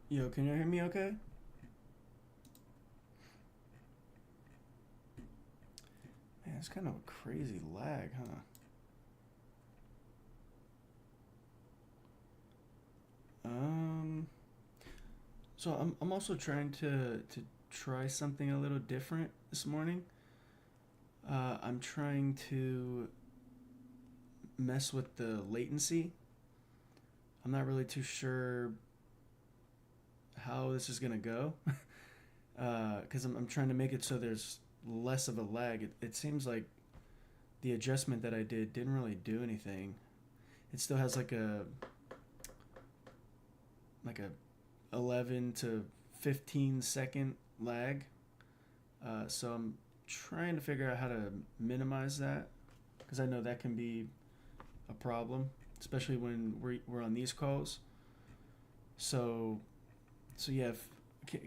Yo, can you hear me okay? Man, it's kind of a crazy lag, huh? Um, so I'm also trying to try something a little different this morning. I'm trying to mess with the latency. I'm not really too sure how this is gonna go, because I'm trying to make it so there's less of a lag. It seems like the adjustment that I didn't really do anything. It still has like a 11 to 15-second lag. So I'm trying to figure out how to minimize that because I know that can be a problem, especially when we're on these calls. So so yeah,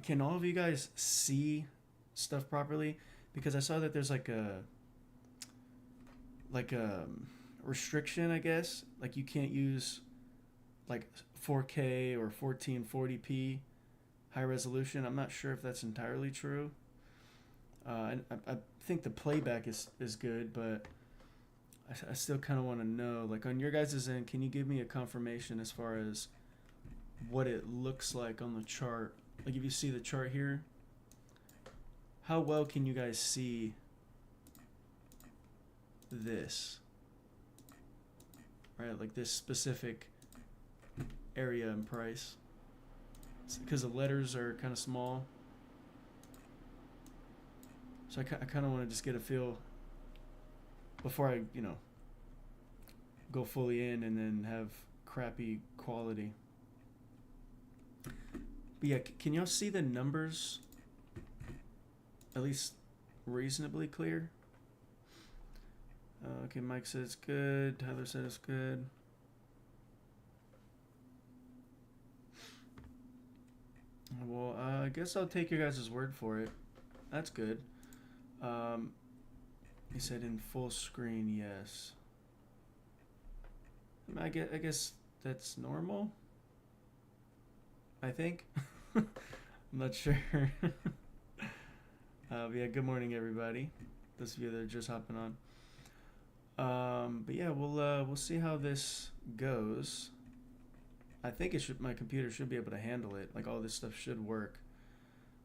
can all of you guys see stuff properly? Because I saw that there's like a restriction, I guess. Like you can't use like 4K or 1440p high resolution. I'm not sure if that's entirely true. And I think the playback is good, but I still kind of want to know, like on your guys' end, can you give me a confirmation as far as what it looks like on the chart? Like if you see the chart here, how well can you guys see this? Right, like this specific area and price. Because the letters are kind of small. So I kind of want to just get a feel before I, go fully in and then have crappy quality. But yeah, can y'all see the numbers at least reasonably clear? Okay, Mike said it's good. Tyler said it's good. Well, I guess I'll take your guys' word for it. That's good. Um, he said in full screen, yes. I guess that's normal. I think. I'm not sure. Yeah, good morning, everybody. Those of you that are just hopping on. But yeah, we'll see how this goes. I think it should. My computer should be able to handle it. Like all this stuff should work.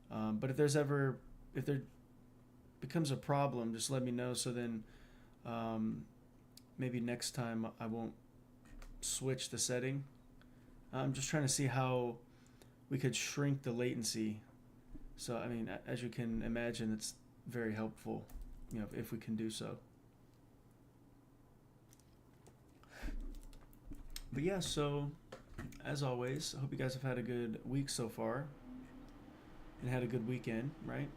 But if there becomes a problem, just let me know. So then, um, maybe next time I won't switch the setting. I'm just trying to see how we could shrink the latency. So I mean, as you can imagine, it's very helpful. If we can do so. But yeah, so as always, I hope you guys have had a good week so far and had a good weekend, right?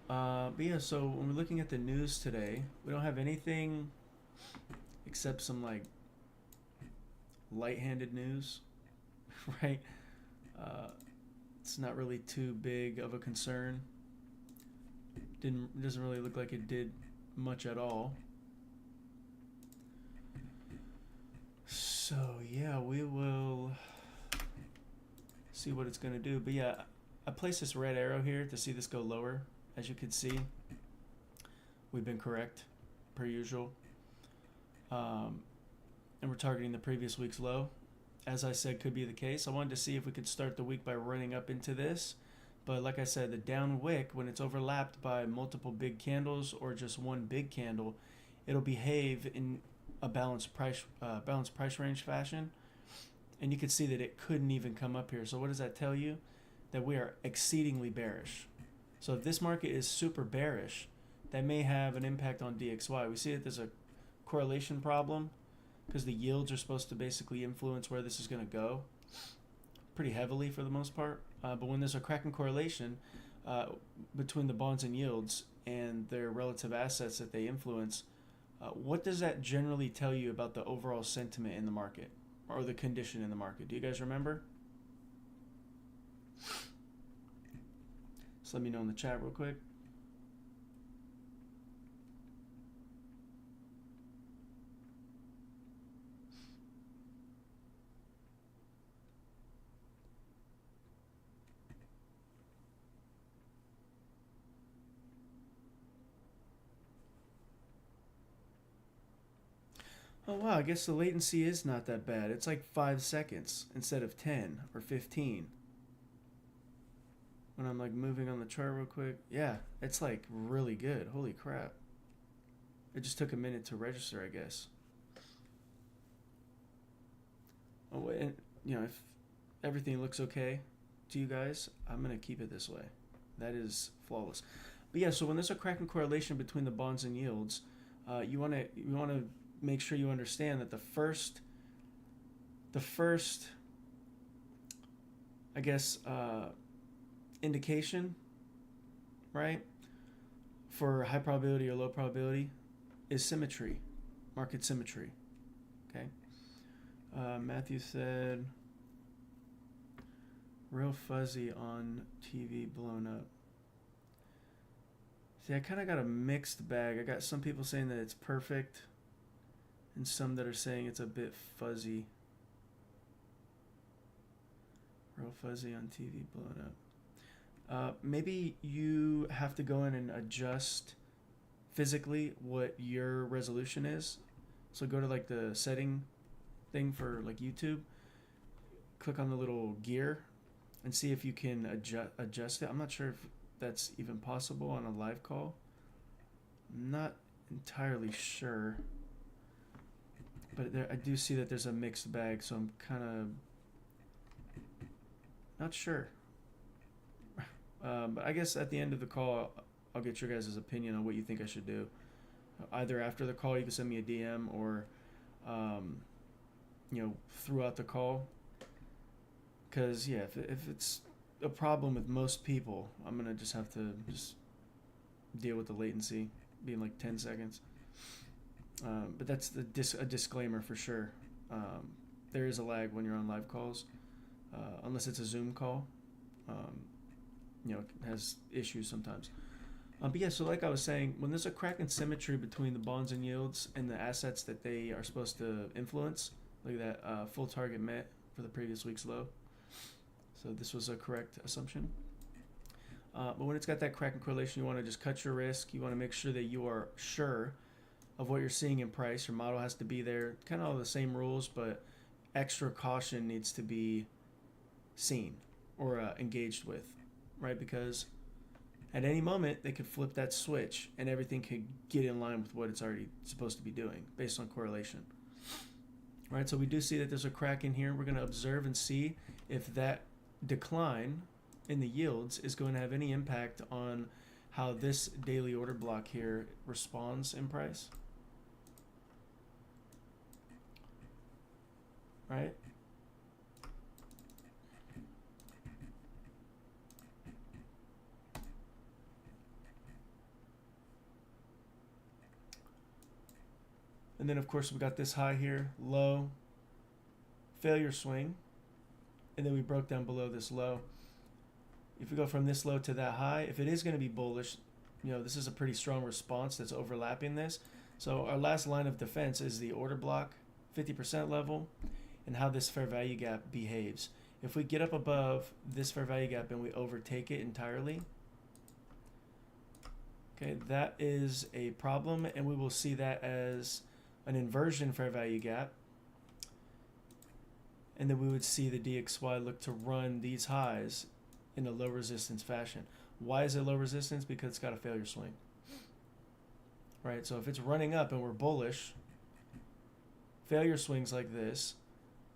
But yeah, so when we're looking at the news today, we don't have anything except some like light-handed news, right? Uh, it's not really too big of a concern. Doesn't really look like it did much at all. So yeah, we will see what it's gonna do. But yeah, I placed this red arrow here to see this go lower. As you can see, we've been correct, per usual. Um, and we're targeting the previous week's low. As I said, could be the case. I wanted to see if we could start the week by running up into this. But like I said, the down wick, when it's overlapped by multiple big candles or just one big candle, it'll behave in a balanced price range fashion. And you can see that it couldn't even come up here. So what does that tell you? That we are exceedingly bearish. So if this market is super bearish, that may have an impact on DXY. We see that there's a correlation problem because the yields are supposed to basically influence where this is going to go pretty heavily for the most part. But when there's a cracking correlation between the bonds and yields and their relative assets that they influence, what does that generally tell you about the overall sentiment in the market or the condition in the market? Do you guys remember? Just let me know in the chat real quick. Oh wow, I guess the latency is not that bad. It's like 5 seconds instead of 10 or 15. When I'm like moving on the chart real quick. Yeah, it's like really good. Holy crap. It just took a minute to register, I guess. Oh, and if everything looks okay to you guys, I'm going to keep it this way. That is flawless. But yeah, so when there's a cracking correlation between the bonds and yields, you want to make sure you understand that the first I guess indication, right, for high probability or low probability is symmetry, market symmetry. Okay. Matthew said, real fuzzy on TV blown up. See, I kind of got a mixed bag. I got some people saying that it's perfect and some that are saying it's a bit fuzzy. Real fuzzy on TV blown up. Maybe you have to go in and adjust physically what your resolution is. So go to like the setting thing for like YouTube, click on the little gear and see if you can adjust it. I'm not sure if that's even possible on a live call. I'm not entirely sure, but I do see that there's a mixed bag, so I'm kind of not sure. But I guess at the end of the call, I'll get your guys' opinion on what you think I should do. Either after the call, you can send me a DM, or throughout the call. Because yeah, if it's a problem with most people, I'm gonna just have to deal with the latency being like 10 seconds. But that's a disclaimer for sure. There is a lag when you're on live calls, unless it's a Zoom call. It has issues sometimes. But yeah, so like I was saying, when there's a crack in symmetry between the bonds and yields and the assets that they are supposed to influence, like that full target met for the previous week's low. So this was a correct assumption. But when it's got that crack in correlation, you want to just cut your risk. You want to make sure that you are sure of what you're seeing in price. Your model has to be there. Kind of all the same rules, but extra caution needs to be seen or engaged with, right? Because at any moment, they could flip that switch and everything could get in line with what it's already supposed to be doing based on correlation. Right, so we do see that there's a crack in here. We're going to observe and see if that decline in the yields is going to have any impact on how this daily order block here responds in price. Right? And then, of course, we got this high here, low, failure swing, and then we broke down below this low. If we go from this low to that high, if it is going to be bullish, this is a pretty strong response that's overlapping this. So our last line of defense is the order block, 50% level, and how this fair value gap behaves. If we get up above this fair value gap and we overtake it entirely, okay, that is a problem, and we will see that as an inversion fair value gap, and then we would see the DXY look to run these highs in a low resistance fashion. Why is it low resistance? Because it's got a failure swing, right? So if it's running up and we're bullish, failure swings like this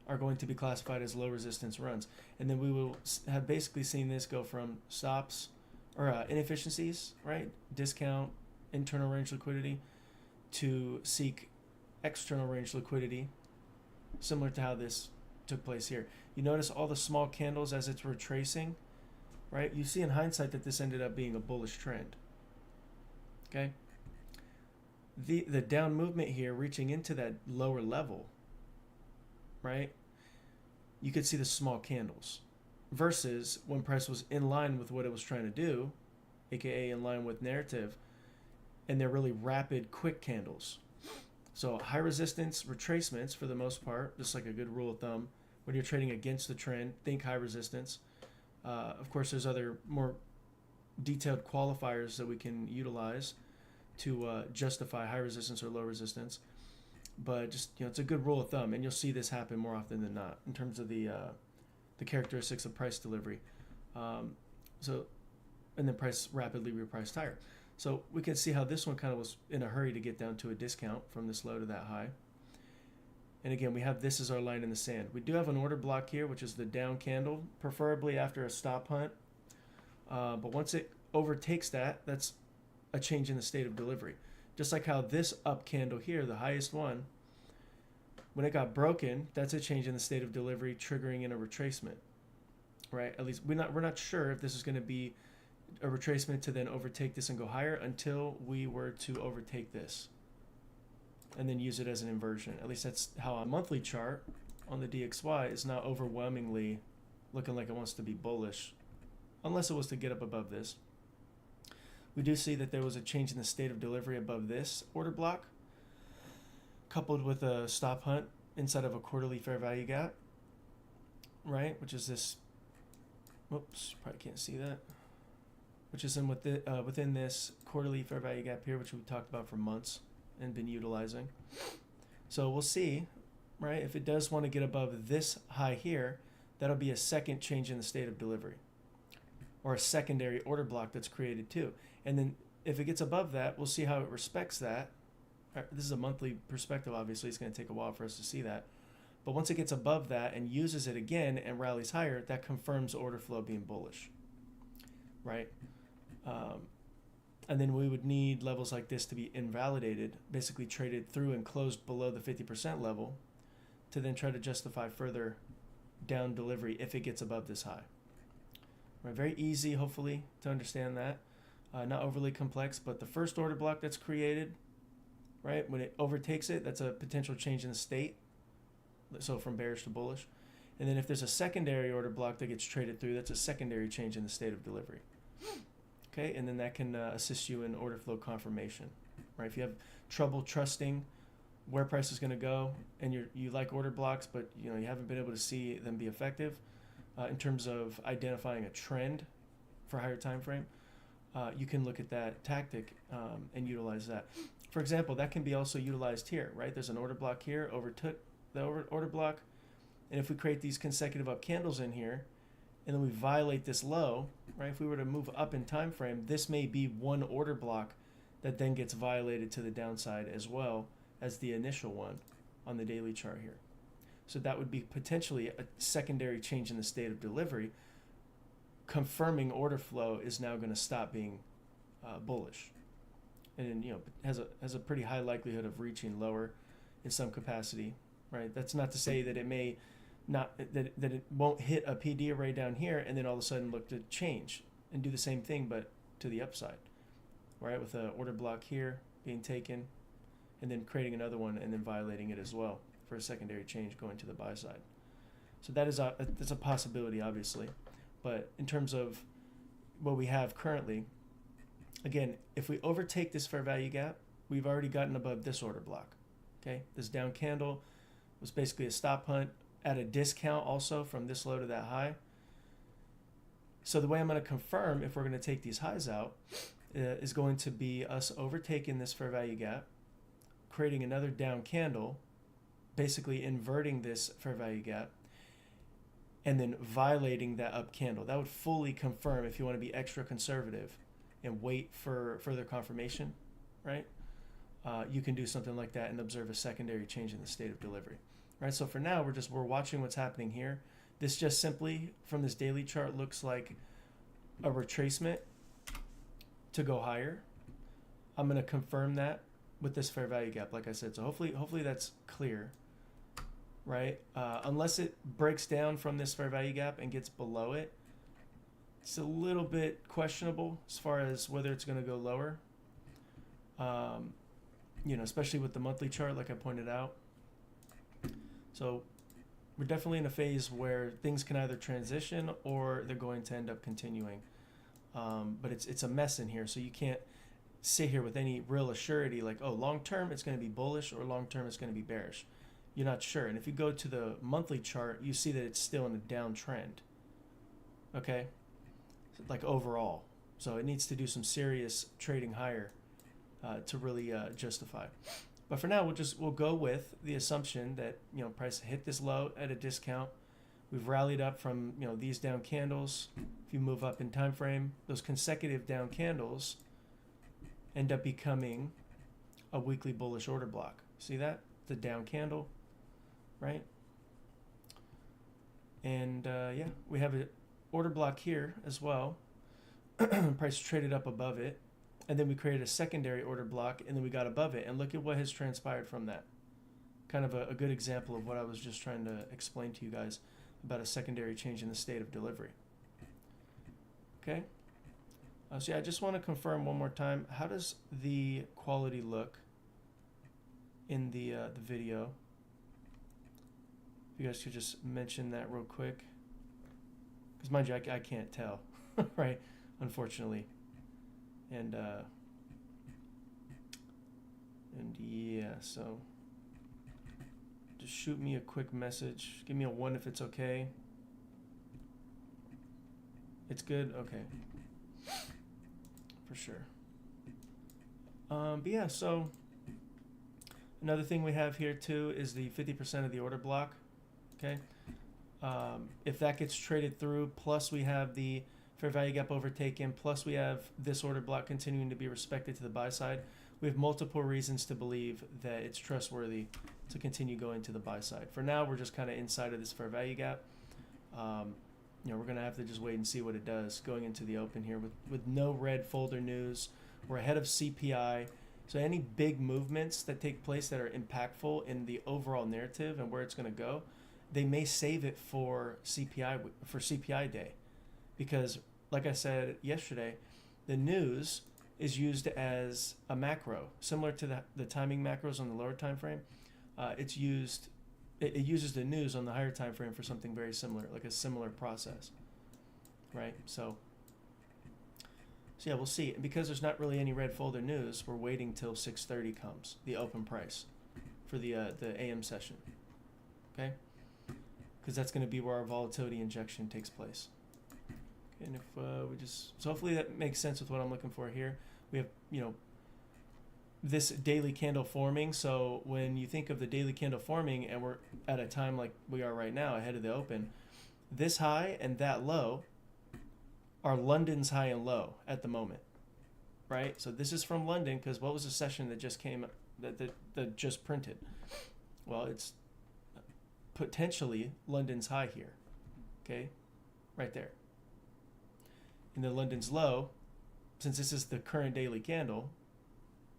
are going to be classified as low resistance runs, and then we will have basically seen this go from stops or inefficiencies, right? Discount, internal range liquidity, to seek external range liquidity, similar to how this took place here. You notice all the small candles as it's retracing, right? You see in hindsight that this ended up being a bullish trend. Okay? The down movement here reaching into that lower level, right? You could see the small candles versus when price was in line with what it was trying to do, aka in line with narrative, and they're really rapid, quick candles. So high resistance retracements for the most part, just like a good rule of thumb. When you're trading against the trend, think high resistance. Of course, there's other more detailed qualifiers that we can utilize to justify high resistance or low resistance. but just, it's a good rule of thumb, and you'll see this happen more often than not in terms of the characteristics of price delivery. So, and then price rapidly repriced higher. So we can see how this one kind of was in a hurry to get down to a discount from this low to that high. And again, we have this as our line in the sand. We do have an order block here, which is the down candle, preferably after a stop hunt. But once it overtakes that, that's a change in the state of delivery. Just like how this up candle here, the highest one, when it got broken, that's a change in the state of delivery, triggering in a retracement, right? At least we're not sure if this is going to be a retracement to then overtake this and go higher until we were to overtake this and then use it as an inversion. At least that's how a monthly chart on the DXY is not overwhelmingly looking like it wants to be bullish, unless it was to get up above this. We do see that there was a change in the state of delivery above this order block, coupled with a stop hunt inside of a quarterly fair value gap, right? Which is this, whoops, probably can't see that, which is within this quarterly fair value gap here, which we talked about for months and been utilizing. So we'll see, right? If it does want to get above this high here, that'll be a second change in the state of delivery, or a secondary order block that's created too. And then if it gets above that, we'll see how it respects that. This is a monthly perspective, obviously. It's going to take a while for us to see that. But once it gets above that and uses it again and rallies higher, that confirms order flow being bullish, right? And then we would need levels like this to be invalidated, basically traded through and closed below the 50% level, to then try to justify further down delivery if it gets above this high. Right, very easy, hopefully, to understand that. Not overly complex, but the first order block that's created, right, when it overtakes it, that's a potential change in the state, so from bearish to bullish. And then if there's a secondary order block that gets traded through, that's a secondary change in the state of delivery. Okay, and then that can assist you in order flow confirmation, right? If you have trouble trusting where price is going to go, and you like order blocks, but you haven't been able to see them be effective in terms of identifying a trend for a higher time frame, you can look at that tactic and utilize that. For example, that can be also utilized here, right? There's an order block here, overtook the order block, and if we create these consecutive up candles in here, and then we violate this low, right? If we were to move up in time frame, this may be one order block that then gets violated to the downside as well as the initial one on the daily chart here. So that would be potentially a secondary change in the state of delivery, confirming order flow is now going to stop being bullish, and has a pretty high likelihood of reaching lower in some capacity, right? That's not to say that it may not that it won't hit a PD array down here and then all of a sudden look to change and do the same thing but to the upside, right? With an order block here being taken and then creating another one and then violating it as well for a secondary change going to the buy side. So that's a possibility, obviously. But in terms of what we have currently, again, if we overtake this fair value gap, we've already gotten above this order block. Okay, this down candle was basically a stop hunt at a discount also from this low to that high. So the way I'm going to confirm if we're going to take these highs out is going to be us overtaking this fair value gap, creating another down candle, basically inverting this fair value gap, and then violating that up candle. That would fully confirm, if you want to be extra conservative and wait for further confirmation, right? You can do something like that and observe a secondary change in the state of delivery, right? So for now, we're watching what's happening here. This just simply, from this daily chart, looks like a retracement to go higher. I'm going to confirm that with this fair value gap, like I said. So hopefully that's clear, right? Unless it breaks down from this fair value gap and gets below it, it's a little bit questionable as far as whether it's going to go lower. Especially with the monthly chart, like I pointed out. So we're definitely in a phase where things can either transition or they're going to end up continuing. But it's a mess in here, so you can't sit here with any real assurity like, oh, long term it's going to be bullish or long term it's going to be bearish. You're not sure. And if you go to the monthly chart, you see that it's still in a downtrend. Okay? Like overall. So it needs to do some serious trading higher to really justify. But for now, we'll go with the assumption that, you know, price hit this low at a discount. We've rallied up from, you know, these down candles. If you move up in time frame, those consecutive down candles end up becoming a weekly bullish order block. See that? The down candle, right? And yeah, we have an order block here as well. Price traded up above it, and then we created a secondary order block, and then we got above it, and look at what has transpired from that. Kind of a good example of what I was just trying to explain to you guys about a secondary change in the state of delivery. Okay, so yeah, I just want to confirm one more time, how does the quality look in the video? If you guys could just mention that real quick, because mind you, I can't tell, right? Unfortunately, and yeah, so just shoot me a quick message. Give me a 1 if it's okay. It's good? Okay. For sure. But yeah, so another thing we have here too is the 50% of the order block. Okay. If that gets traded through, plus we have the fair value gap overtaken, plus we have this order block continuing to be respected to the buy side, we have multiple reasons to believe that it's trustworthy to continue going to the buy side. For now, we're just kind of inside of this fair value gap. You know, we're going to have to just wait and see what it does going into the open here with no red folder news. We're ahead of CPI. So any big movements that take place that are impactful in the overall narrative and where it's going to go, they may save it for CPI day. Because like I said yesterday, the news is used as a macro, similar to the timing macros on the lower time frame. It uses the news on the higher time frame for something very similar, like a similar process, right? So yeah, we'll see. And because there's not really any red folder news, we're waiting till 6:30 comes, the open price, for the AM session, okay? Because that's going to be where our volatility injection takes place. Okay, and if so hopefully that makes sense with what I'm looking for here. We have, you know, this daily candle forming. So when you think of the daily candle forming and we're at a time like we are right now ahead of the open, this high and that low are London's high and low at the moment, right? So this is from London, because what was the session that just came, that just printed? Well, it's potentially London's high here, okay, right there. And then London's low, since this is the current daily candle,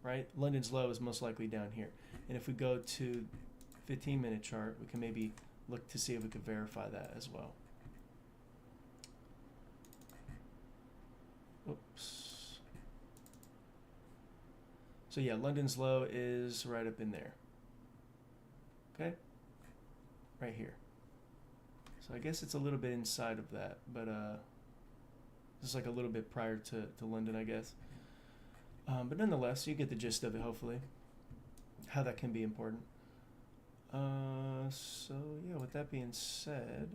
right, London's low is most likely down here. And if we go to 15-minute chart, we can maybe look to see if we could verify that as well. Oops. So yeah, London's low is right up in there. Okay? Right here. So I guess it's a little bit inside of that, but just like a little bit prior to London, I guess. But nonetheless, you get the gist of it, hopefully, how that can be important. So yeah, with that being said,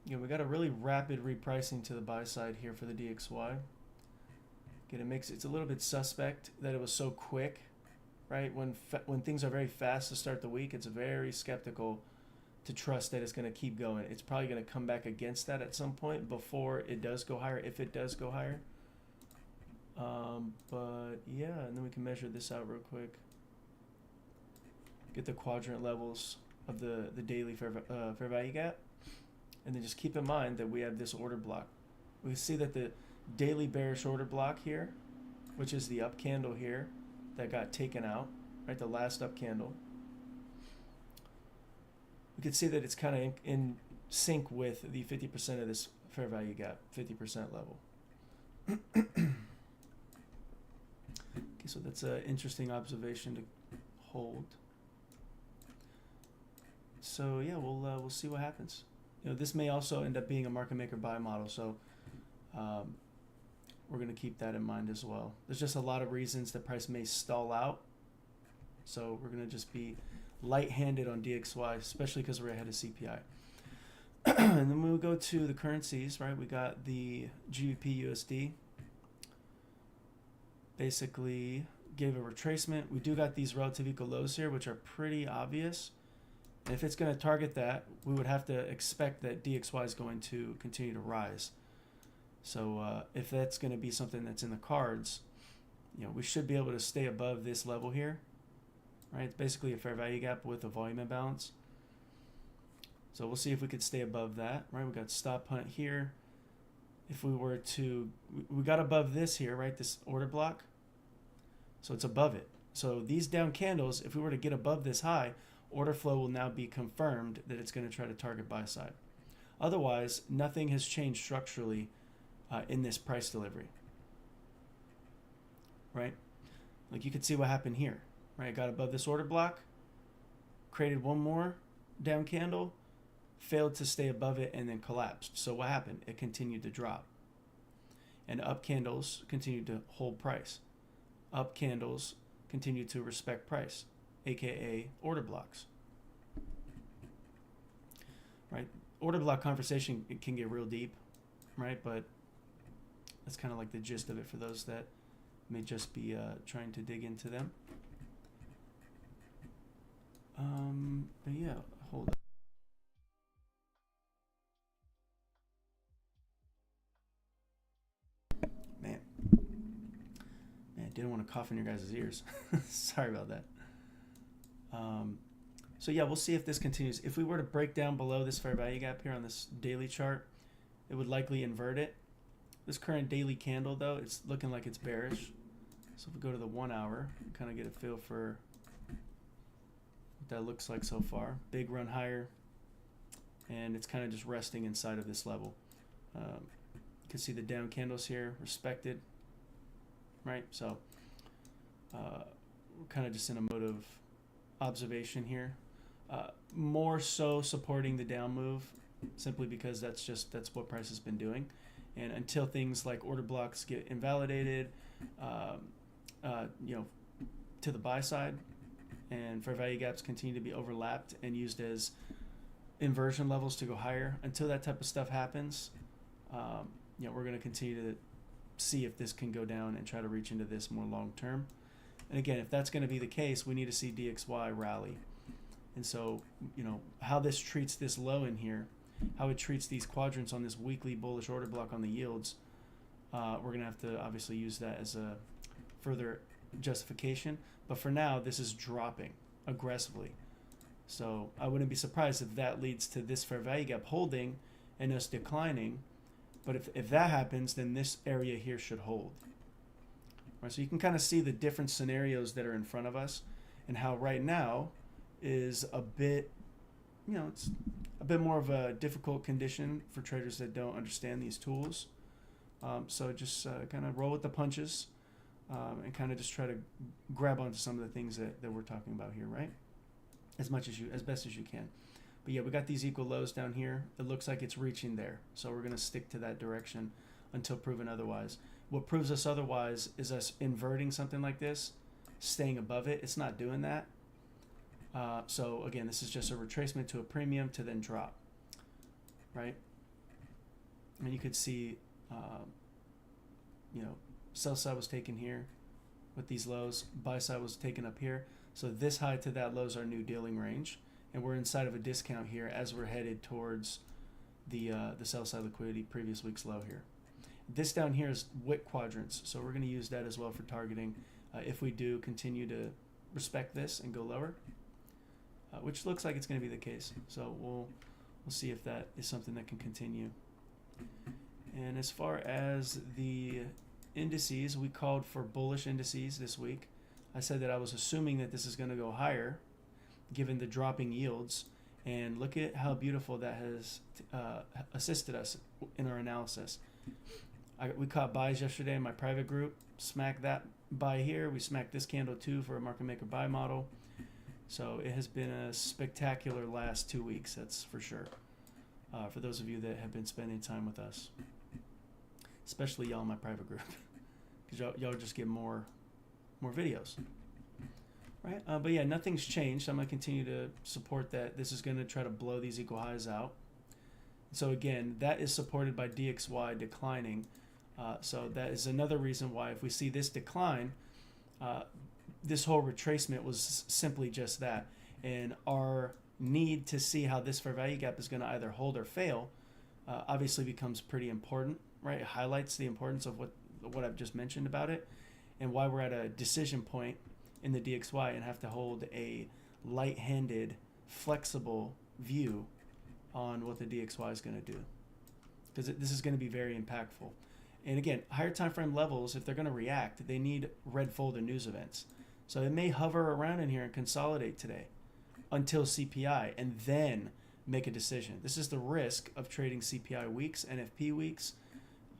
you know, we got a really rapid repricing to the buy side here for the DXY. Again, it's a little bit suspect that it was so quick, right? When things are very fast to start the week, it's very skeptical to trust that it's going to keep going. It's probably going to come back against that at some point before it does go higher, if it does go higher. But yeah, and then we can measure this out real quick. Get the quadrant levels of the daily fair value gap. And then just keep in mind that we have this order block. We see that the daily bearish order block here, which is the up candle here that got taken out, right, the last up candle, we can see that it's kind of in sync with the 50% of this fair value gap, 50% level. Okay, so that's an interesting observation to hold. So yeah, we'll see what happens. You know, this may also end up being a market maker buy model, so we're going to keep that in mind as well. There's just a lot of reasons the price may stall out, so we're going to just be light-handed on DXY, especially because we're ahead of CPI. And then when we we go to the currencies, right, we got the GBP USD. Basically gave a retracement. We do got these relative equal lows here, which are pretty obvious. And if it's going to target that, we would have to expect that DXY is going to continue to rise. So if that's going to be something that's in the cards, you know, we should be able to stay above this level here, right? It's basically a fair value gap with a volume imbalance. So we'll see if we could stay above that, right? We got stop hunt here. If we were to, we got above this here, right? This order block. So it's above it. So these down candles, if we were to get above this high, order flow will now be confirmed that it's going to try to target buy side. Otherwise, nothing has changed structurally in this price delivery, right? Like you could see what happened here, right? Got above this order block, created one more down candle, failed to stay above it, and then collapsed. So what happened? It continued to drop. And up candles continued to hold price. Up candles continued to respect price, aka order blocks. Right? Order block conversation, it can get real deep, right? But that's kind of like the gist of it for those that may just be trying to dig into them. But yeah, hold on. Man, I didn't want to cough in your guys' ears. Sorry about that. So yeah, we'll see if this continues. If we were to break down below this fair value gap here on this daily chart, it would likely invert it. This current daily candle, though, it's looking like it's bearish. So if we go to the 1 hour, you kind of get a feel for what that looks like so far. Big run higher, and it's kind of just resting inside of this level. You can see the down candles here, respected, right? So we're kind of just in a mode of observation here. More so supporting the down move, simply because that's what price has been doing. And until things like order blocks get invalidated, you know, to the buy side, and fair value gaps continue to be overlapped and used as inversion levels to go higher, until that type of stuff happens, you know, we're going to continue to see if this can go down and try to reach into this more long term. And again, if that's going to be the case, we need to see DXY rally. And so, you know, how this treats this low in here, how it treats these quadrants on this weekly bullish order block on the yields, we're going to have to obviously use that as a further justification. But for now, this is dropping aggressively. So I wouldn't be surprised if that leads to this fair value gap holding and us declining. But if that happens, then this area here should hold. Right, so you can kind of see the different scenarios that are in front of us, and how right now is a bit, you know, it's a bit more of a difficult condition for traders that don't understand these tools. So just kind of roll with the punches, and kind of just try to grab onto some of the things that we're talking about here, right? As best as you can. But yeah, we got these equal lows down here. It looks like it's reaching there. So we're going to stick to that direction until proven otherwise. What proves us otherwise is us inverting something like this, staying above it. It's not doing that. So again, this is just a retracement to a premium to then drop, right? And you could see, you know, sell side was taken here with these lows. Buy side was taken up here. So this high to that low is our new dealing range. And we're inside of a discount here as we're headed towards the sell side liquidity, previous week's low here. This down here is wick quadrants, so we're going to use that as well for targeting if we do continue to respect this and go lower, which looks like it's going to be the case. So we'll see if that is something that can continue. And as far as the indices, we called for bullish indices this week. I said that I was assuming that this is going to go higher given the dropping yields, and look at how beautiful that has assisted us in our analysis. We caught buys yesterday in my private group, smacked that buy here. We smacked this candle too for a market maker buy model. So it has been a spectacular last 2 weeks, that's for sure. For those of you that have been spending time with us, especially y'all in my private group, because y'all just get more videos, right? But yeah, nothing's changed. I'm going to continue to support that. This is going to try to blow these equal highs out. So again, that is supported by DXY declining. So that is another reason why if we see this decline, this whole retracement was simply just that. And our need to see how this fair value gap is going to either hold or fail obviously becomes pretty important, right? It highlights the importance of what I've just mentioned about it and why we're at a decision point in the DXY and have to hold a light-handed, flexible view on what the DXY is going to do, because this is going to be very impactful. And again, higher time frame levels, if they're going to react, they need red folder news events. So it may hover around in here and consolidate today until CPI and then make a decision. This is the risk of trading CPI weeks, NFP weeks,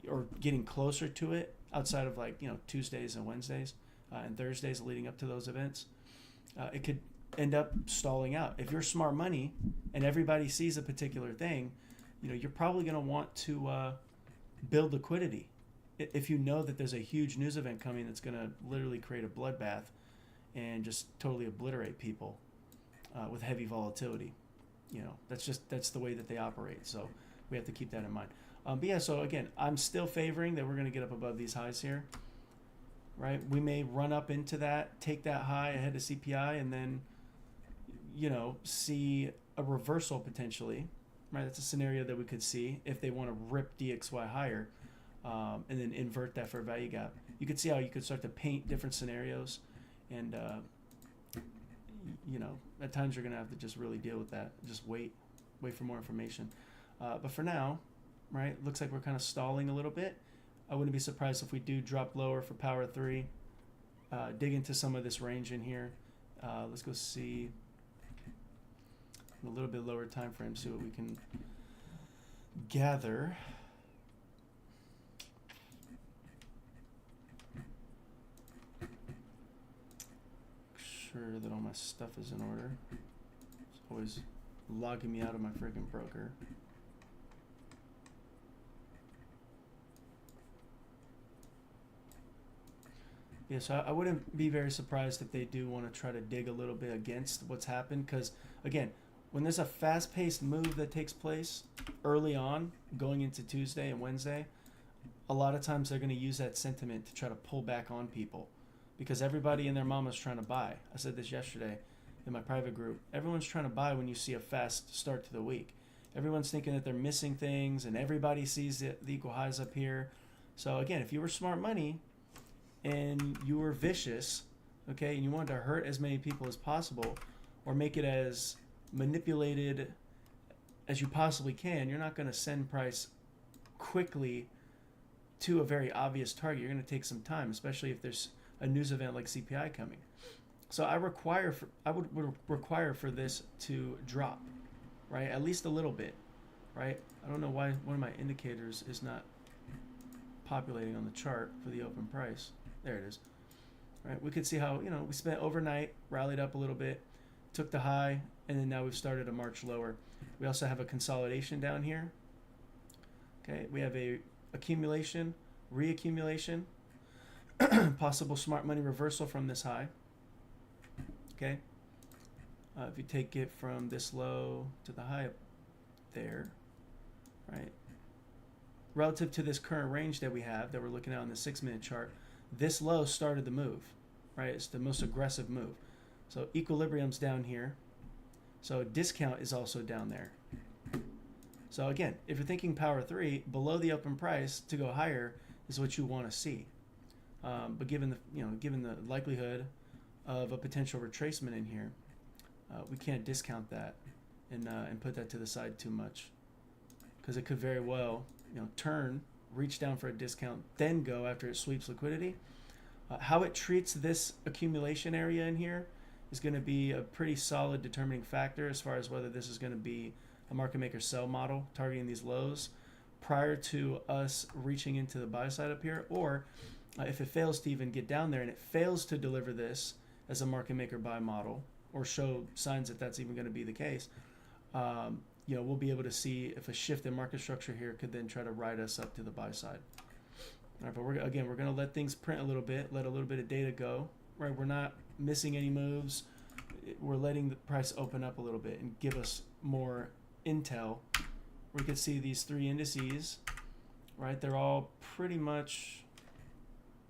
or getting closer to it outside of Tuesdays and Wednesdays and Thursdays leading up to those events. It could end up stalling out. If you're smart money and everybody sees a particular thing, you're probably going to want to build liquidity. If you know that there's a huge news event coming that's going to literally create a bloodbath and just totally obliterate people with heavy volatility, that's the way that they operate. So we have to keep that in mind. But yeah, so again, I'm still favoring that we're going to get up above these highs here, right? We may run up into that, take that high ahead of CPI, and then, see a reversal potentially, right? That's a scenario that we could see if they want to rip DXY higher and then invert that fair value gap. You could see how you could start to paint different scenarios, and at times you're going to have to just really deal with that. Just wait for more information. But for now, right, looks like we're kind of stalling a little bit. I wouldn't be surprised if we do drop lower for power 3, dig into some of this range in here. Let's go see a little bit lower time frame, see what we can gather. Sure that all my stuff is in order. It's always logging me out of my freaking broker. Yeah, so I wouldn't be very surprised if they do want to try to dig a little bit against what's happened, because again, when there's a fast-paced move that takes place early on, going into Tuesday and Wednesday, a lot of times they're going to use that sentiment to try to pull back on people, because everybody and their mama's trying to buy. I said this yesterday in my private group. Everyone's trying to buy when you see a fast start to the week. Everyone's thinking that they're missing things, and everybody sees the equal highs up here. So again, if you were smart money and you were vicious, okay, and you wanted to hurt as many people as possible or make it as manipulated as you possibly can, you're not going to send price quickly to a very obvious target. You're going to take some time, especially if there's a news event like CPI coming. So I would require for this to drop, right? At least a little bit, right? I don't know why one of my indicators is not populating on the chart for the open price. There it is. Right? We could see how, we spent overnight, rallied up a little bit, took the high, and then now we've started a march lower. We also have a consolidation down here. Okay, we have a accumulation, reaccumulation, possible smart money reversal from this high. Okay, if you take it from this low to the high up there, right? Relative to this current range that we have, that we're looking at on the 6-minute chart, this low started the move, right? It's the most aggressive move. So equilibrium's down here. So discount is also down there. So again, if you're thinking power 3, below the open price to go higher is what you want to see. But given the likelihood of a potential retracement in here, we can't discount that and put that to the side too much, because it could very well turn, reach down for a discount, then go after it sweeps liquidity. How it treats this accumulation area in here is going to be a pretty solid determining factor as far as whether this is going to be a market maker sell model targeting these lows prior to us reaching into the buy side up here, or if it fails to even get down there and it fails to deliver this as a market maker buy model or show signs that that's even going to be the case, we'll be able to see if a shift in market structure here could then try to ride us up to the buy side. All right, but we're going to let things print a little bit, let a little bit of data go. Right, we're not missing any moves. We're letting the price open up a little bit and give us more intel we could see these three indices, right? They're all pretty much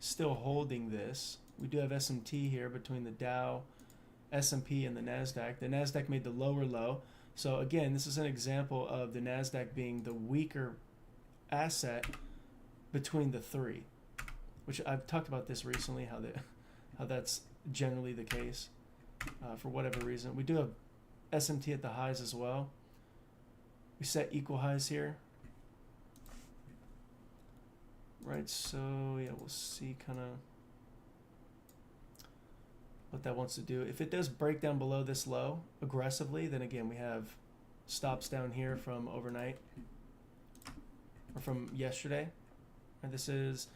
still holding this. We do have SMT here between the Dow, S&P, and the Nasdaq. The Nasdaq made the lower low. So again, this is an example of the Nasdaq being the weaker asset between the three, which I've talked about this recently, how that's generally the case for whatever reason. We do have SMT at the highs as well. We set equal highs here, right? So yeah, we'll see kind of what that wants to do. If it does break down below this low aggressively, then again we have stops down here from overnight or from yesterday. And this is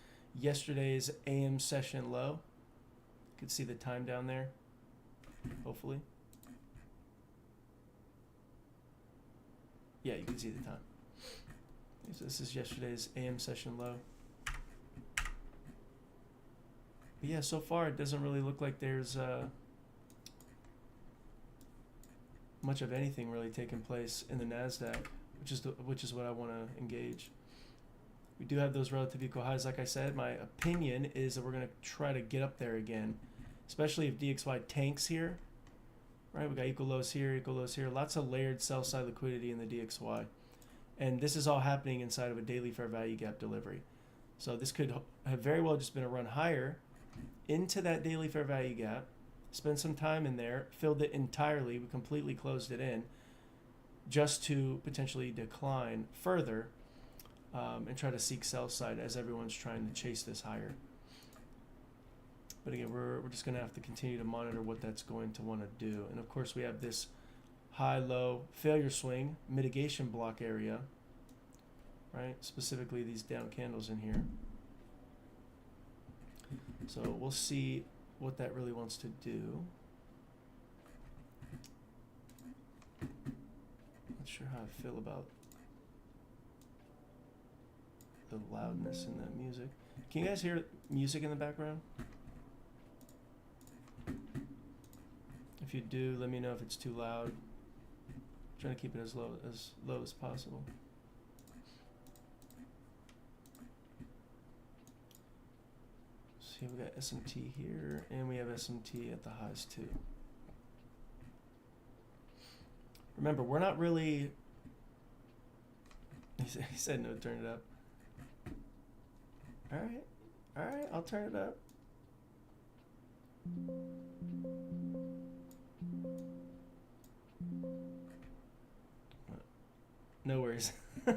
yesterday's AM session low. You can see the time down there, hopefully. Yeah, you can see the time. So this is yesterday's AM session low. But yeah, so far it doesn't really look like there's much of anything really taking place in the Nasdaq, which is what I want to engage. We do have those relative equal highs. Like I said, my opinion is that we're going to try to get up there again, especially if DXY tanks here. Right, we got equal lows here, lots of layered sell side liquidity in the DXY, and this is all happening inside of a daily fair value gap delivery. So this could have very well just been a run higher into that daily fair value gap, spent some time in there, filled it entirely, we completely closed it in, just to potentially decline further and try to seek sell side as everyone's trying to chase this higher. But again, we're just going to have to continue to monitor what that's going to want to do. And of course, we have this high-low failure swing mitigation block area, right? Specifically these down candles in here. So we'll see what that really wants to do. Not sure how I feel about the loudness in that music. Can you guys hear music in the background? If you do, let me know if it's too loud. I'm trying to keep it as low as possible. See, we got SMT here, and we have SMT at the highs too. Remember, we're not really. He said no, turn it up. All right, I'll turn it up. No worries. I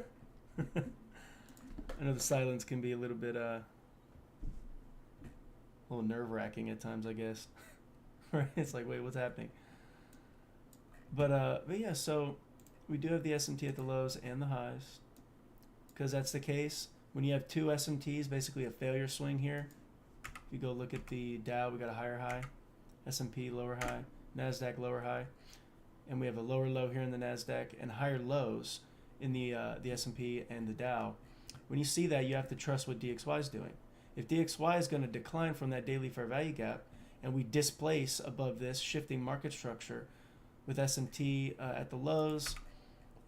know the silence can be a little bit a little nerve-wracking at times, I guess. Right? It's like, wait, what's happening? But yeah, so we do have the SMT at the lows and the highs. Because that's the case. When you have two SMTs, basically a failure swing here. If you go look at the Dow, we got a higher high. S&P lower high. Nasdaq lower high. And we have a lower low here in the Nasdaq and higher lows in the S&P and the Dow. When you see that, you have to trust what DXY is doing. If DXY is going to decline from that daily fair value gap and we displace above this shifting market structure with S&T at the lows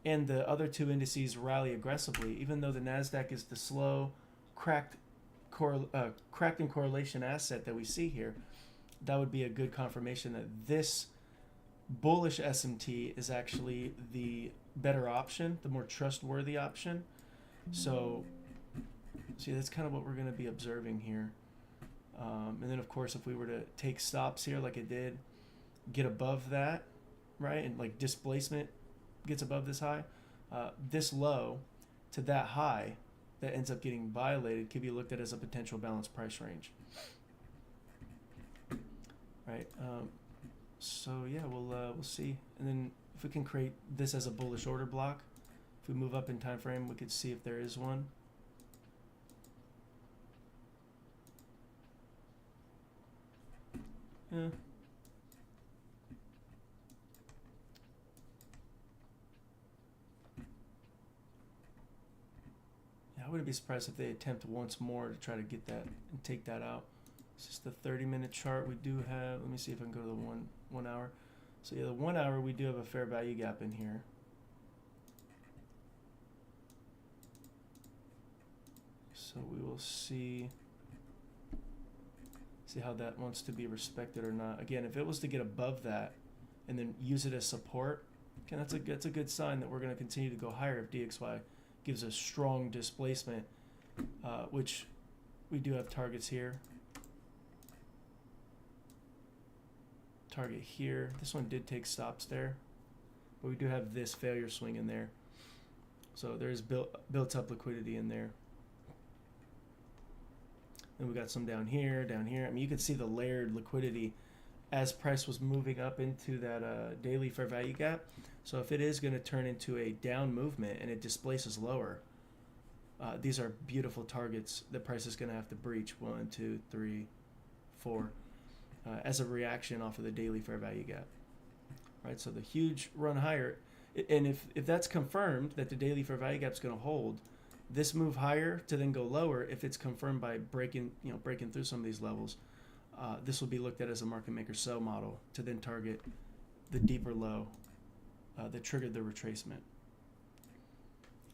and the other two indices rally aggressively, even though the Nasdaq is the slow, cracked in correlation asset that we see here, that would be a good confirmation that this bullish SMT is actually the better option, the more trustworthy option. So, see, that's kind of what we're going to be observing here. And then, of course, if we were to take stops here like it did, get above that, right, and like displacement gets above this high, this low to that high that ends up getting violated could be looked at as a potential balanced price range. Right. So yeah, we'll see. And then if we can create this as a bullish order block, if we move up in time frame, we could see if there is one. Yeah. I wouldn't be surprised if they attempt once more to try to get that and take that out. It's just the 30-minute chart we do have. Let me see if I can go to the one hour. So yeah, the 1 hour we do have a fair value gap in here. So we will see how that wants to be respected or not. Again, if it was to get above that and then use it as support, okay, that's a good sign that we're going to continue to go higher if DXY gives a strong displacement, which we do have targets here. Target here. This one did take stops there, but we do have this failure swing in there. So there's built up liquidity in there. Then we got some down here. I mean, you could see the layered liquidity as price was moving up into that daily fair value gap. So if it is going to turn into a down movement and it displaces lower, these are beautiful targets that price is going to have to breach. 1, 2, 3, 4, as a reaction off of the daily fair value gap. Right. So the huge run higher, and if that's confirmed that the daily fair value gap is going to hold, this move higher to then go lower, if it's confirmed by breaking through some of these levels, this will be looked at as a market maker sell model to then target the deeper low that triggered the retracement.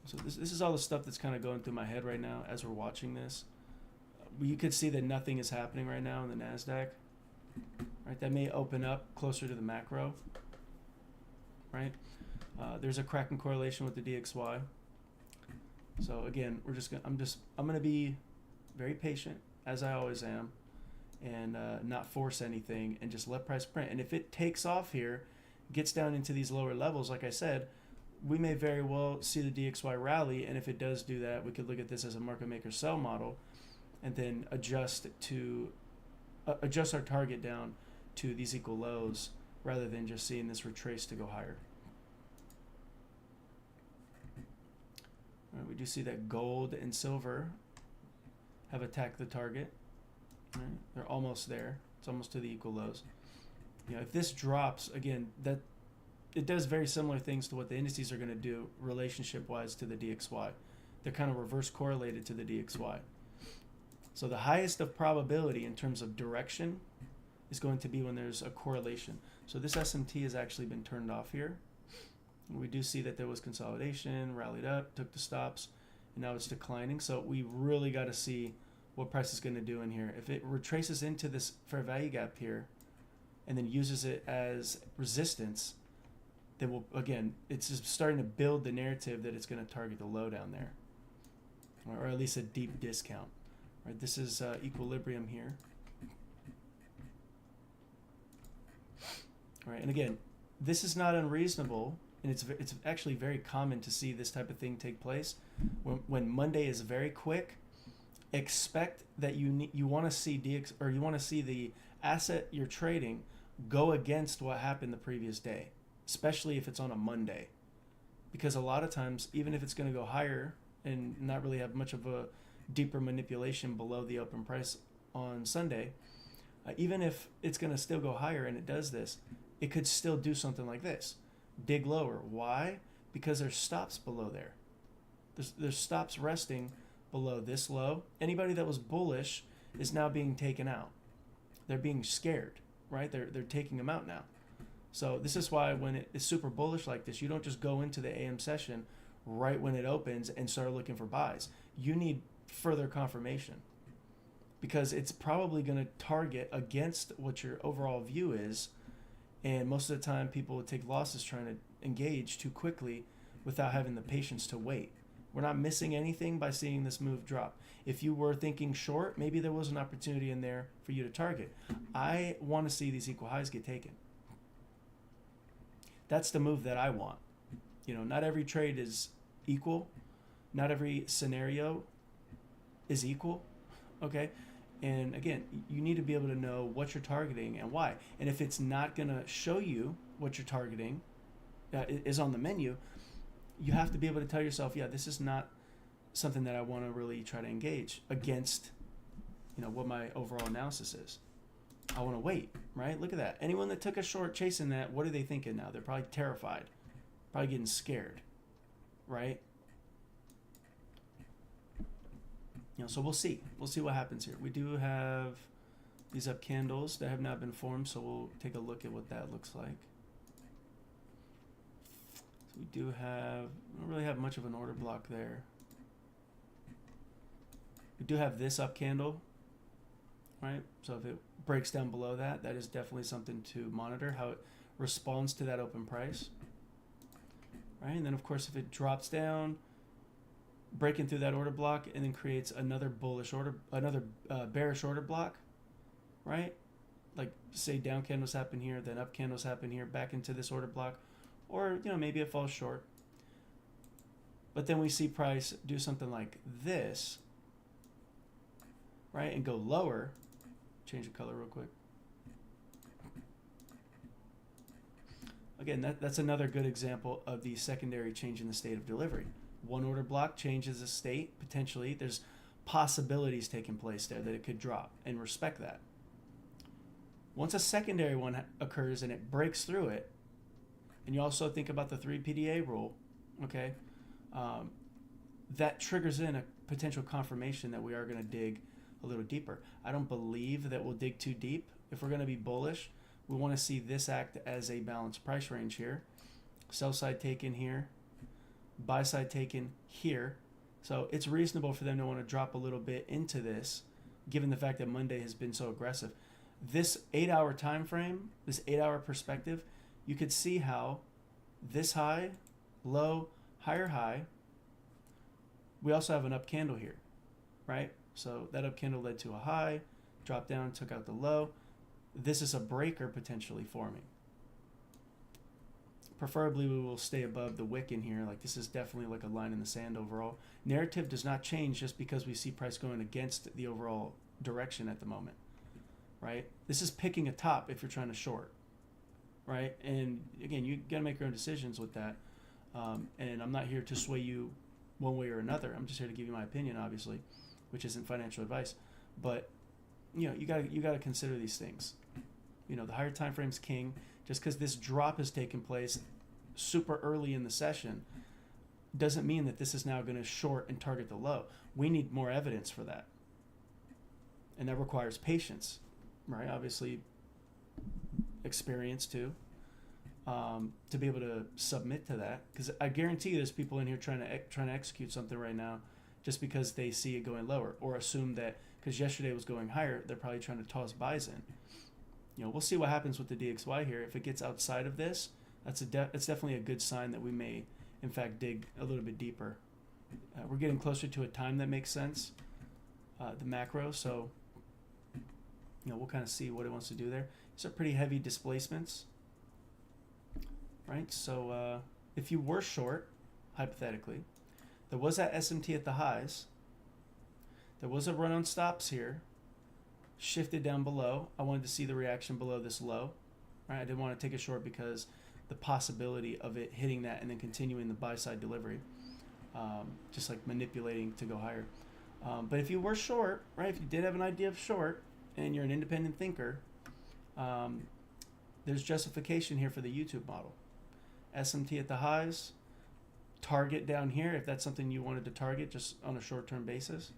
So this is all the stuff that's kind of going through my head right now as we're watching this. You could see that nothing is happening right now in the Nasdaq. Right, that may open up closer to the macro. Right, there's a cracking correlation with the DXY. So again, I'm gonna be very patient, as I always am, and not force anything and just let price print. And if it takes off here, gets down into these lower levels, like I said, we may very well see the DXY rally. And if it does do that, we could look at this as a market maker sell model, and then adjust our target down to these equal lows rather than just seeing this retrace to go higher. We do see that gold and silver have attacked the target. Right? They're almost there. It's almost to the equal lows. If this drops, again, that it does very similar things to what the indices are going to do relationship-wise to the DXY. They're kind of reverse correlated to the DXY. So the highest of probability in terms of direction is going to be when there's a correlation. So this SMT has actually been turned off here. We do see that there was consolidation, rallied up, took the stops, and now it's declining. So we really got to see what price is going to do in here. If it retraces into this fair value gap here and then uses it as resistance, then it's just starting to build the narrative that it's going to target the low down there, or at least a deep discount. Right, this is equilibrium here. All right, and again, this is not unreasonable. And it's actually very common to see this type of thing take place. When Monday is very quick, expect that you want to see you want to see the asset you're trading go against what happened the previous day, especially if it's on a Monday, because a lot of times, even if it's going to go higher and not really have much of a deeper manipulation below the open price on Sunday, even if it's going to still go higher and it does this, it could still do something like this. Dig lower. Why? Because there's stops below there. There's stops resting below this low. Anybody that was bullish is now being taken out. They're being scared, right? They're taking them out now. So this is why when it is super bullish like this, you don't just go into the AM session right when it opens and start looking for buys. You need further confirmation, because it's probably going to target against what your overall view is. And most of the time, people would take losses trying to engage too quickly without having the patience to wait. We're not missing anything by seeing this move drop. If you were thinking short, maybe there was an opportunity in there for you to target. I want to see these equal highs get taken. That's the move that I want. Not every trade is equal. Not every scenario is equal. Okay? And again, you need to be able to know what you're targeting and why. And if it's not going to show you what you're targeting is on the menu, you have to be able to tell yourself, yeah, this is not something that I want to really try to engage against, what my overall analysis is. I want to wait, right? Look at that. Anyone that took a short chasing that, what are they thinking now? They're probably terrified, probably getting scared, right? So we'll see. We'll see what happens here. We do have these up candles that have not been formed, so we'll take a look at what that looks like. So we don't really have much of an order block there. We do have this up candle, right? So if it breaks down below that, that is definitely something to monitor, how it responds to that open price, right? And then of course, if it drops down, breaking through that order block and then creates another bullish order, another bearish order block, right? Like say down candles happen here, then up candles happen here, back into this order block, or maybe it falls short. But then we see price do something like this, right? And go lower. Change the color real quick. Again, that's another good example of the secondary change in the state of delivery. One order block changes the state, potentially. There's possibilities taking place there that it could drop, and respect that. Once a secondary one occurs and it breaks through it, and you also think about the 3 PDA rule, okay, that triggers in a potential confirmation that we are going to dig a little deeper. I don't believe that we'll dig too deep. If we're going to be bullish, we want to see this act as a balanced price range here. Sell side taken here, buy side taken here. So it's reasonable for them to want to drop a little bit into this, given the fact that Monday has been so aggressive. This 8-hour time frame, this 8-hour perspective, you could see how this high, low, higher high. We also have an up candle here, right? So that up candle led to a high, dropped down, took out the low. This is a breaker potentially forming. Preferably we will stay above the wick in here. Like this is definitely like a line in the sand overall. Narrative does not change just because we see price going against the overall direction at the moment, right? This is picking a top if you're trying to short, right? And again, you got to make your own decisions with that. And I'm not here to sway you one way or another. I'm just here to give you my opinion, obviously, which isn't financial advice. But you gotta consider these things. The higher time frame's king. Just because this drop has taken place super early in the session doesn't mean that this is now going to short and target the low. We need more evidence for that. And that requires patience, right? Obviously, experience too, to be able to submit to that. Because I guarantee there's people in here trying to execute something right now just because they see it going lower, or assume that because yesterday was going higher, they're probably trying to toss buys in. We'll see what happens with the DXY here. If it gets outside of this, it's definitely a good sign that we may, in fact, dig a little bit deeper. We're getting closer to a time that makes sense, the macro. So, we'll kind of see what it wants to do there. These are pretty heavy displacements, right? So, if you were short, hypothetically, there was that SMT at the highs. There was a run on stops here. Shifted down below. I wanted to see the reaction below this low, right? I didn't want to take a short because the possibility of it hitting that and then continuing the buy side delivery, just like manipulating to go higher. But if you were short, right? If you did have an idea of short and you're an independent thinker, there's justification here for the YouTube model. SMT at the highs, target down here if that's something you wanted to target just on a short-term basis,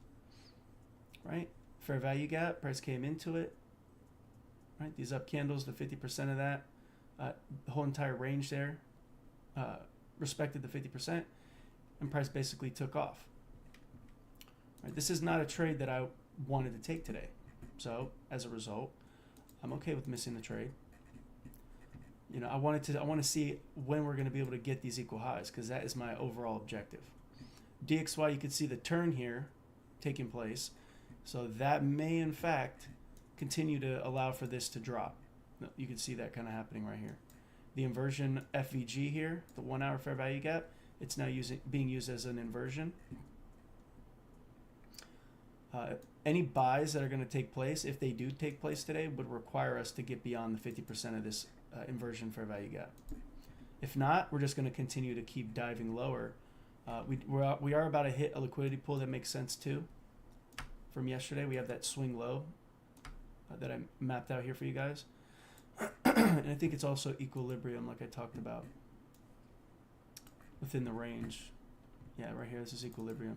right? Fair value gap, price came into it, right? These up candles, the 50% of that, the whole entire range there, respected the 50%, and price basically took off. Right? This is not a trade that I wanted to take today. So as a result, I'm okay with missing the trade. I want to see when we're going to be able to get these equal highs, because that is my overall objective. DXY, you can see the turn here taking place. So that may, in fact, continue to allow for this to drop. You can see that kind of happening right here. The inversion FVG here, the 1 hour fair value gap, it's now being used as an inversion. Any buys that are going to take place, if they do take place today, would require us to get beyond the 50% of this inversion fair value gap. If not, we're just going to continue to keep diving lower. We are about to hit a liquidity pool that makes sense too. From yesterday, we have that swing low that I mapped out here for you guys. And I think it's also equilibrium, like I talked about, within the range. Yeah, right here, this is equilibrium.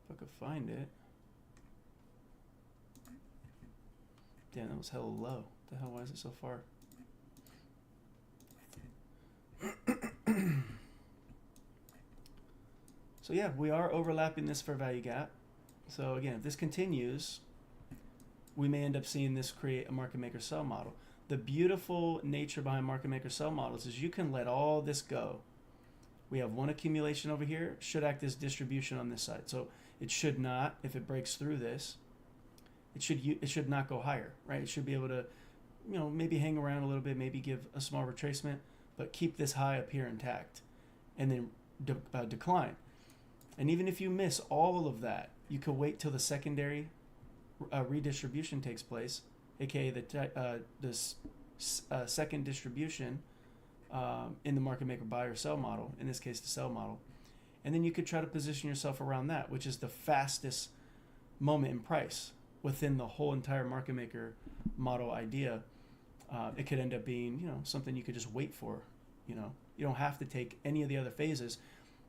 If I could find it. Damn, that was hella low. the hell, why is it so far? So yeah, we are overlapping this fair value gap. So again, if this continues, we may end up seeing this create a market maker sell model. The beautiful nature behind market maker sell models is you can let all this go. We have one accumulation over here, should act as distribution on this side. So it should not, if it breaks through this, it should not go higher, right? It should be able to, maybe hang around a little bit, maybe give a small retracement, but keep this high up here intact, and then decline. And even if you miss all of that, you could wait till the secondary redistribution takes place, aka the second distribution in the market maker buy or sell model, in this case the sell model, and then you could try to position yourself around that, which is the fastest moment in price within the whole entire market maker model idea. It could end up being something you could just wait for. You don't have to take any of the other phases.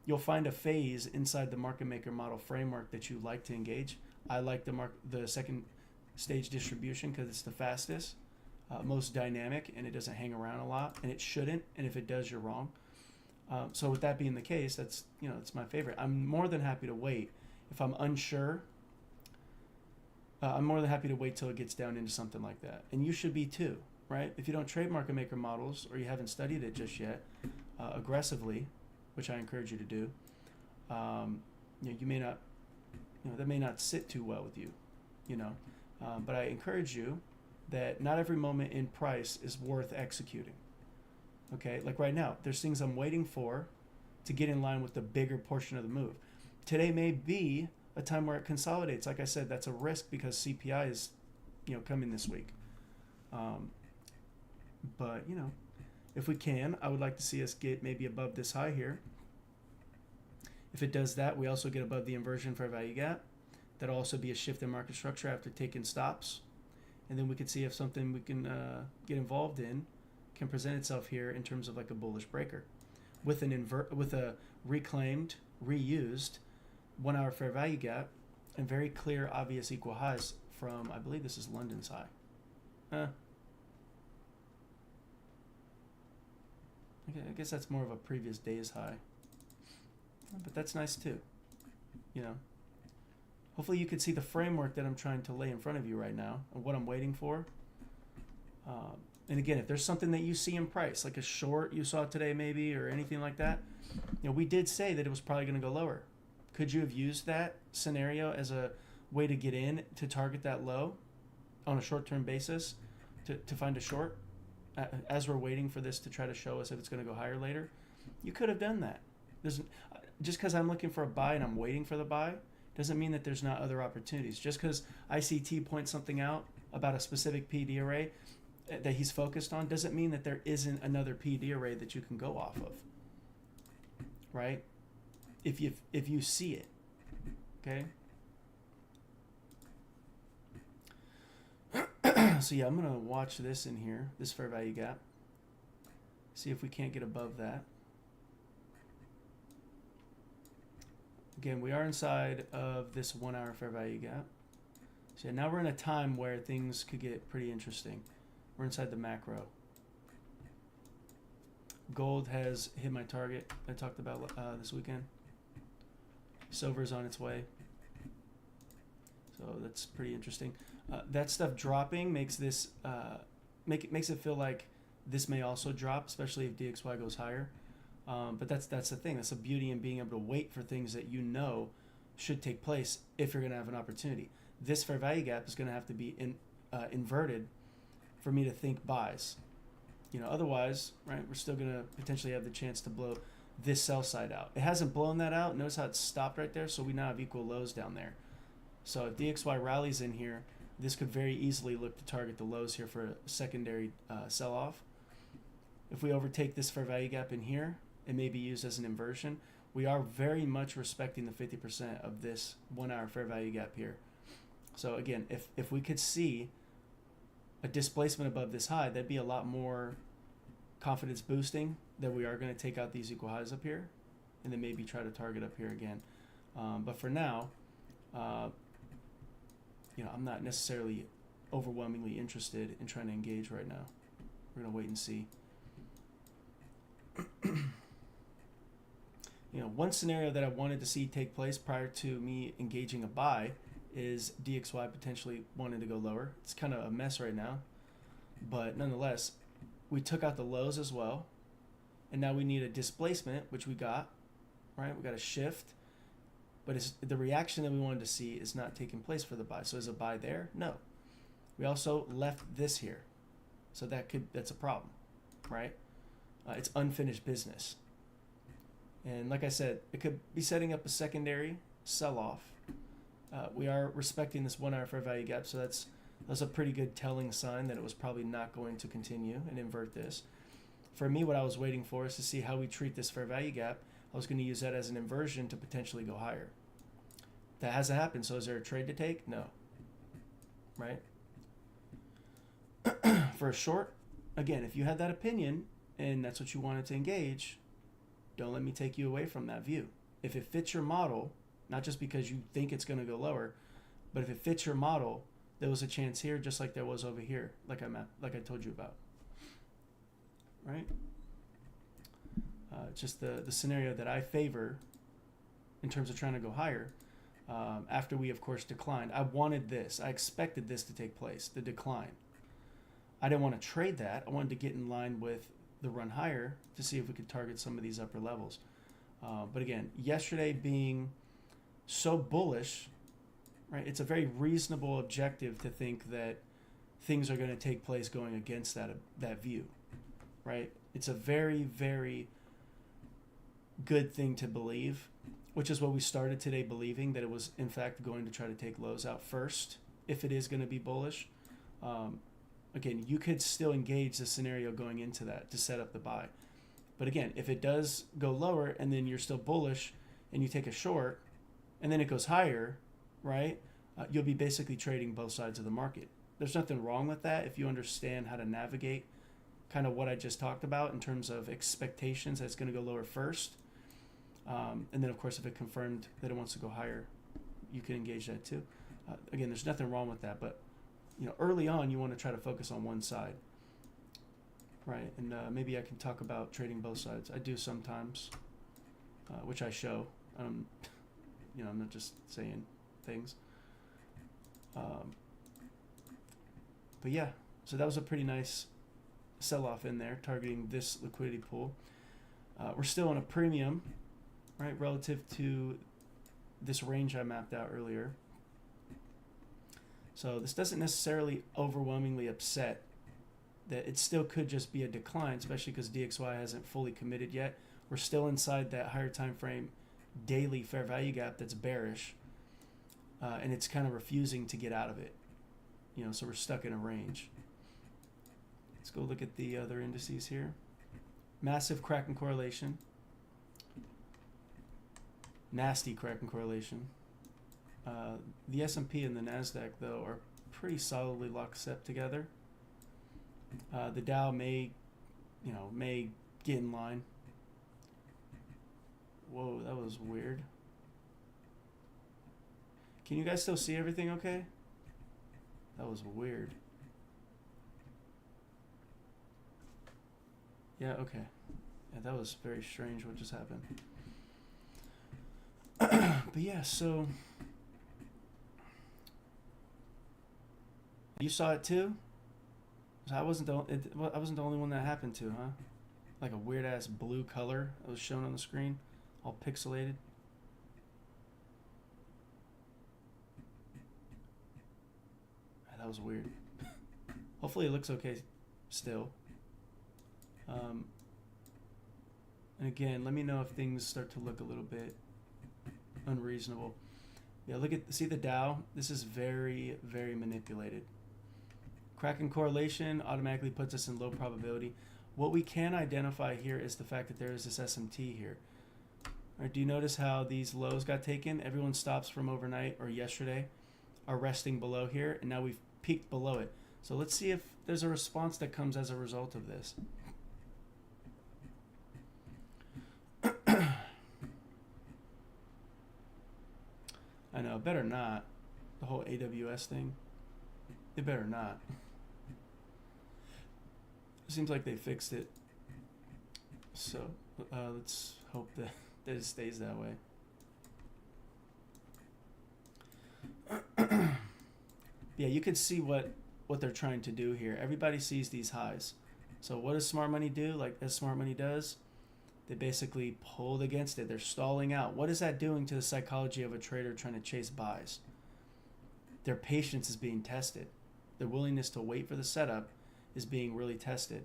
You'll find a phase inside the market maker model framework that you like to engage. I like the second stage distribution because it's the fastest, most dynamic, and it doesn't hang around a lot, and it shouldn't. And if it does, you're wrong. So with that being the case, that's it's my favorite. I'm more than happy to wait if I'm unsure. I'm more than happy to wait till it gets down into something like that, and you should be too, right? If you don't trade market maker models or you haven't studied it just yet aggressively, which I encourage you to do, you may not, that may not sit too well with you, but I encourage you that not every moment in price is worth executing. Okay, like right now, there's things I'm waiting for to get in line with the bigger portion of the move. Today may be a time where it consolidates. Like I said, that's a risk because CPI is, coming this week. But if we can, I would like to see us get maybe above this high here. If it does that, we also get above the inversion fair value gap. That'll also be a shift in market structure after taking stops. And then we can see if something we can get involved in can present itself here in terms of like a bullish breaker with with a reclaimed, reused 1 hour fair value gap and very clear, obvious equal highs from, I believe this is London's high. Okay, I guess that's more of a previous day's high, but that's nice too. Hopefully you could see the framework that I'm trying to lay in front of you right now and what I'm waiting for. And again, if there's something that you see in price, like a short you saw today maybe or anything like that, we did say that it was probably going to go lower. Could you have used that scenario as a way to get in to target that low on a short-term basis to find a short as we're waiting for this to try to show us if it's going to go higher later? You could have done that. Just because I'm looking for a buy and I'm waiting for the buy doesn't mean that there's not other opportunities. Just because ICT points something out about a specific PD array that he's focused on doesn't mean that there isn't another PD array that you can go off of, right? If you see it, okay? So yeah, I'm going to watch this in here, this fair value gap. See if we can't get above that. Again, we are inside of this 1 hour fair value gap. So yeah, now we're in a time where things could get pretty interesting. We're inside the macro. Gold has hit my target I talked about this weekend. Silver's on its way. So that's pretty interesting. That stuff dropping makes this makes it feel like this may also drop, especially if DXY goes higher. But that's the thing. That's the beauty in being able to wait for things that should take place if you're going to have an opportunity. This fair value gap is going to have to be inverted for me to think buys. Otherwise, right, we're still going to potentially have the chance to blow this sell side out. It hasn't blown that out. Notice how it stopped right there. So we now have equal lows down there. So if DXY rallies in here, this could very easily look to target the lows here for a secondary sell-off. If we overtake this fair value gap in here, it may be used as an inversion. We are very much respecting the 50% of this 1 hour fair value gap here. So again, if we could see a displacement above this high, that'd be a lot more confidence boosting that we are going to take out these equal highs up here and then maybe try to target up here again. But for now, I'm not necessarily overwhelmingly interested in trying to engage right now. We're going to wait and see. You know, one scenario that I wanted to see take place prior to me engaging a buy is DXY potentially wanting to go lower. It's kind of a mess right now, but nonetheless, we took out the lows as well, and now we need a displacement, which we got, right? We got a shift, but it's, the reaction that we wanted to see is not taking place for the buy. So is a buy there? No. We also left this here, so that's a problem, right? It's unfinished business. And like I said, it could be setting up a secondary sell-off. We are respecting this 1 hour fair value gap, so that's a pretty good telling sign that it was probably not going to continue and invert this. For me, what I was waiting for is to see how we treat this fair value gap. I was going to use that as an inversion to potentially go higher. That hasn't happened, so is there a trade to take? No. Right? For a short, again, if you had that opinion and that's what you wanted to engage, don't let me take you away from that view. If it fits your model, not just because you think it's going to go lower, but if it fits your model, there was a chance here just like there was over here, like I told you about. Right? Just the scenario that I favor in terms of trying to go higher, after we, of course, declined. I wanted this. I expected this to take place, the decline. I didn't want to trade that. I wanted to get in line with the run higher to see if we could target some of these upper levels. But again, yesterday being so bullish, right? It's a very reasonable objective to think that things are going to take place going against that view, right? It's a very, very good thing to believe, which is what we started today believing, that it was in fact going to try to take lows out first if it is going to be bullish. Again, you could still engage the scenario going into that to set up the buy. But again, if it does go lower and then you're still bullish and you take a short and then it goes higher, right? You'll be basically trading both sides of the market. There's nothing wrong with that if you understand how to navigate kind of what I just talked about in terms of expectations that it's going to go lower first. And then, of course, if it confirmed that it wants to go higher, you can engage that too. Again, there's nothing wrong with that, but early on, you want to try to focus on one side, right? And maybe I can talk about trading both sides. I do sometimes, which I show. I'm not just saying things. But yeah, so that was a pretty nice sell-off in there, targeting this liquidity pool. We're still on a premium, right, relative to this range I mapped out earlier. So this doesn't necessarily overwhelmingly upset that it still could just be a decline, especially because DXY hasn't fully committed yet. We're still inside that higher time frame daily fair value gap that's bearish, and it's kind of refusing to get out of it. So we're stuck in a range. Let's go look at the other indices here. Massive crack in correlation. Nasty crack in correlation. The S&P and the Nasdaq, though, are pretty solidly lockstep together. The Dow may get in line. Whoa, that was weird. Can you guys still see everything okay? That was weird. Yeah, okay. Yeah, that was very strange what just happened. But yeah, so you saw it too? So I wasn't the only one that happened to, huh? Like a weird ass blue color that was shown on the screen, all pixelated. That was weird. Hopefully it looks okay still. And again, let me know if things start to look a little bit unreasonable. Yeah, see the Dow? This is very, very manipulated. Cracking correlation automatically puts us in low probability. What we can identify here is the fact that there is this SMT here. All right, do you notice how these lows got taken? Everyone stops from overnight or yesterday are resting below here, and now we've peaked below it. So let's see if there's a response that comes as a result of this. I know, better not. The whole AWS thing. They better not. Seems like they fixed it. So let's hope that it stays that way. Yeah, you can see what they're trying to do here. Everybody sees these highs. So what does smart money do? Like as smart money does, they basically pulled against it. They're stalling out. What is that doing to the psychology of a trader trying to chase buys? Their patience is being tested. Their willingness to wait for the setup is being really tested.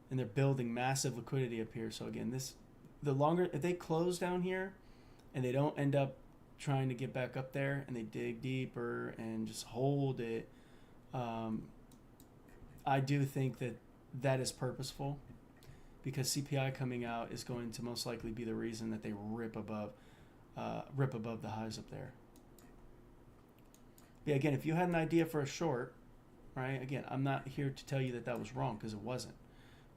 And they're building massive liquidity up here. So again, if they close down here and they don't end up trying to get back up there and they dig deeper and just hold it, I do think that is purposeful, because CPI coming out is going to most likely be the reason that they rip above the highs up there. Yeah, again, if you had an idea for a short, right? Again, I'm not here to tell you that was wrong, because it wasn't.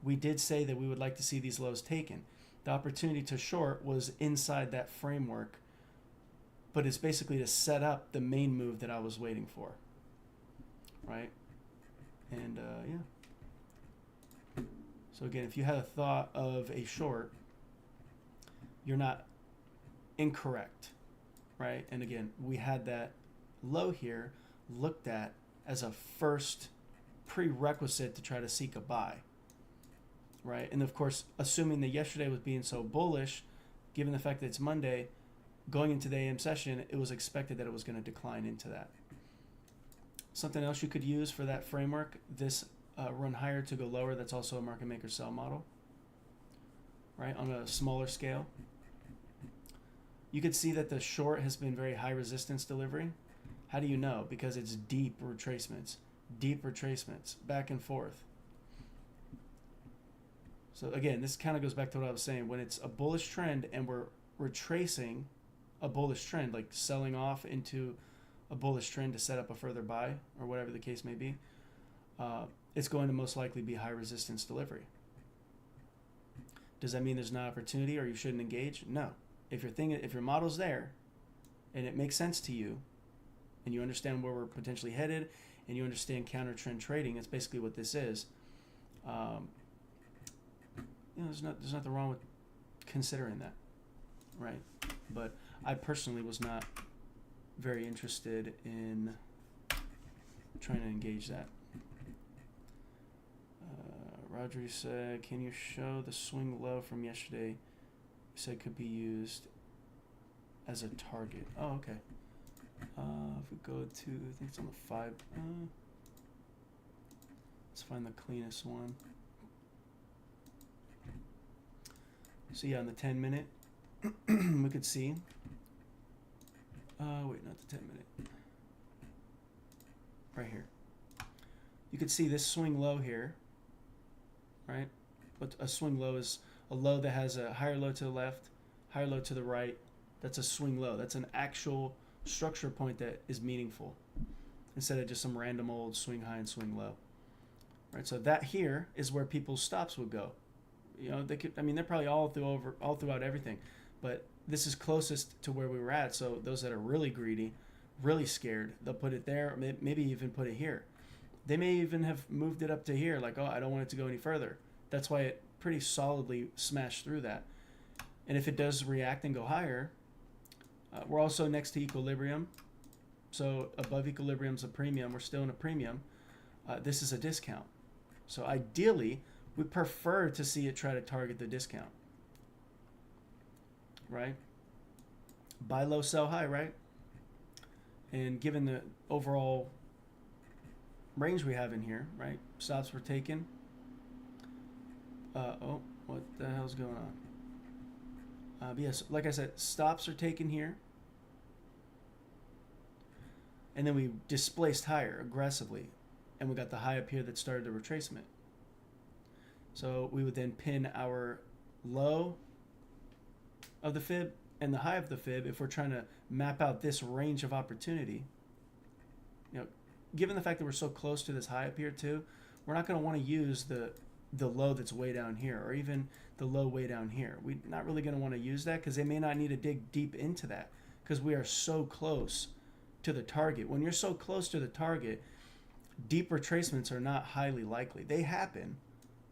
We did say that we would like to see these lows taken. The opportunity to short was inside that framework, but it's basically to set up the main move that I was waiting for, right? And yeah. So again, if you had a thought of a short, you're not incorrect, right? And again, we had that low here looked at as a first prerequisite to try to seek a buy, right? And of course, assuming that yesterday was being so bullish, given the fact that it's Monday, going into the AM session, it was expected that it was going to decline into that. Something else you could use for that framework, this run higher to go lower, that's also a market maker sell model, right? On a smaller scale. You could see that the short has been very high resistance delivery. How do you know? Because it's deep retracements, back and forth. So again, this kind of goes back to what I was saying. When it's a bullish trend and we're retracing a bullish trend, like selling off into a bullish trend to set up a further buy or whatever the case may be, it's going to most likely be high resistance delivery. Does that mean there's no opportunity or you shouldn't engage? No. If your model's there and it makes sense to you and you understand where we're potentially headed and you understand counter trend trading, that's basically what this is. There's nothing wrong with considering that, right? But I personally was not very interested in trying to engage that. Roger said, can you show the swing low from yesterday? You said could be used as a target. Oh, okay. If we go to, I think it's on the 5. Let's find the cleanest one. So yeah, on the 10 minute, we could see. Wait, not the 10 minute. Right here. You could see this swing low here, right? But a swing low is a low that has a higher low to the left, higher low to the right. That's a swing low. That's an actual structure point that is meaningful, instead of just some random old swing high and swing low. Right? So that here is where people's stops would go. They're probably all throughout everything, but this is closest to where we were at. So those that are really greedy, really scared, they'll put it there, maybe even put it here. They may even have moved it up to here, like, oh, I don't want it to go any further. That's why it pretty solidly smashed through that. And if it does react and go higher, we're also next to equilibrium. So above equilibrium is a premium. We're still in a premium. This is a discount. So ideally, we prefer to see it try to target the discount, right? Buy low, sell high, right? And given the overall range we have in here, right? Stops were taken. What the hell's going on? But yes, like I said, stops are taken here. And then we displaced higher aggressively. And we got the high up here that started the retracement. So we would then pin our low of the fib and the high of the fib if we're trying to map out this range of opportunity. Given the fact that we're so close to this high up here too, we're not going to want to use the low that's way down here, or even the low way down here. We're not really going to want to use that because they may not need to dig deep into that, because we are so close to the target. When you're so close to the target, deep retracements are not highly likely. They happen,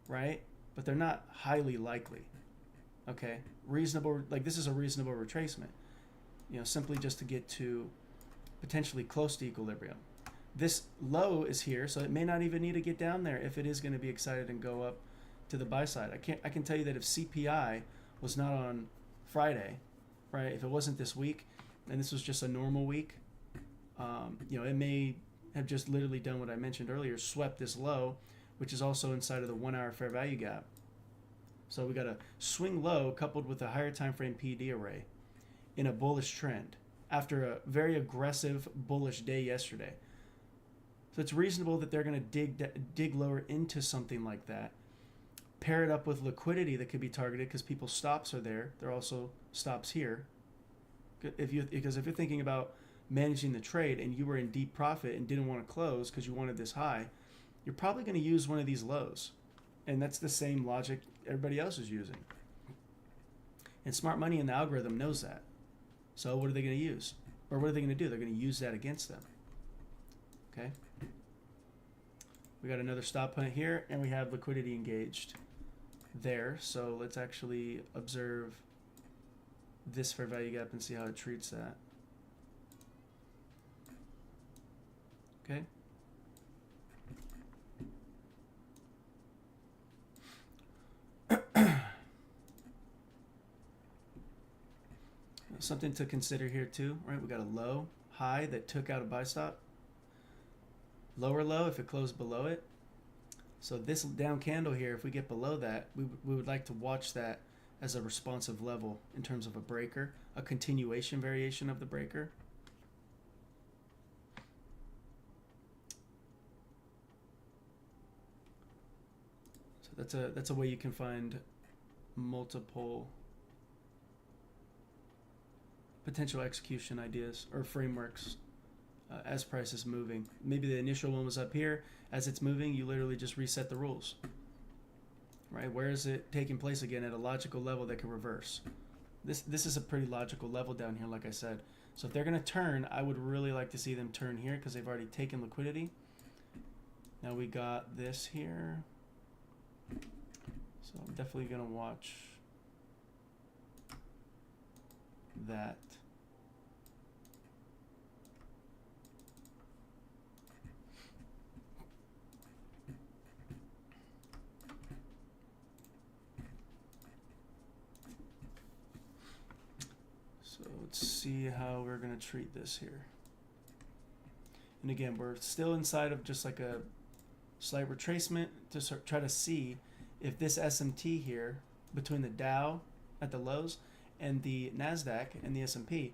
right? But they're not highly likely. Okay, reasonable, like this is a reasonable retracement, simply just to get to potentially close to equilibrium. This low is here, so it may not even need to get down there if it is going to be excited and go up to the buy side. I can tell you that if CPI was not on Friday, right, if it wasn't this week and this was just a normal week, it may have just literally done what I mentioned earlier, swept this low, which is also inside of the 1 hour fair value gap. So we got a swing low coupled with a higher time frame PD array in a bullish trend after a very aggressive bullish day yesterday. So it's reasonable that they're going to dig lower into something like that. Pair it up with liquidity that could be targeted because people's stops are there. There are also stops here. Because if you're thinking about managing the trade and you were in deep profit and didn't want to close because you wanted this high, you're probably going to use one of these lows. And that's the same logic everybody else is using. And smart money in the algorithm knows that. So what are they going to use? Or what are they going to do? They're going to use that against them. Okay. We got another stop point here, and we have liquidity engaged there. So let's actually observe this fair value gap and see how it treats that. Okay. Something to consider here too, right? We got a low, high that took out a buy stop. Lower low if it closed below it. So this down candle here, if we get below that, we would like to watch that as a responsive level in terms of a breaker, a continuation variation of the breaker. So that's a way you can find multiple potential execution ideas or frameworks as price is moving. Maybe the initial one was up here. As it's moving, you literally just reset the rules. Right? Where is it taking place again at a logical level that can reverse? This is a pretty logical level down here, like I said. So if they're going to turn, I would really like to see them turn here because they've already taken liquidity. Now we got this here. So I'm definitely going to watch that. So let's see how we're going to treat this here. And again, we're still inside of just like a slight retracement to try to see if this SMT here between the Dow at the lows and the Nasdaq and the S&P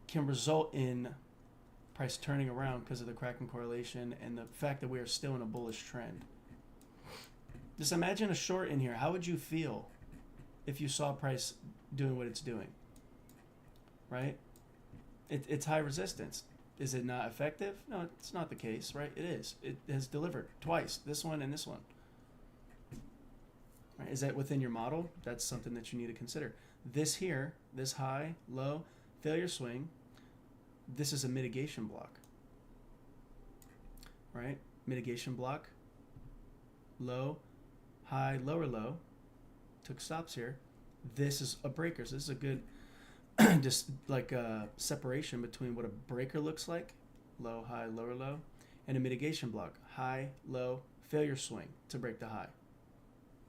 can result in price turning around because of the Kraken correlation and the fact that we are still in a bullish trend. Just imagine a short in here. How would you feel if you saw price doing what it's doing? Right? It's high resistance. Is it not effective? No, it's not the case, right? It is. It has delivered twice, this one and this one. Right? Is that within your model? That's something that you need to consider. This here, this high, low, failure swing, this is a mitigation block. Right? Mitigation block, low, high, lower low, took stops here. This is a breaker. So this is a good just like a separation between what a breaker looks like, low, high, lower low, and a mitigation block, high, low, failure swing to break the high.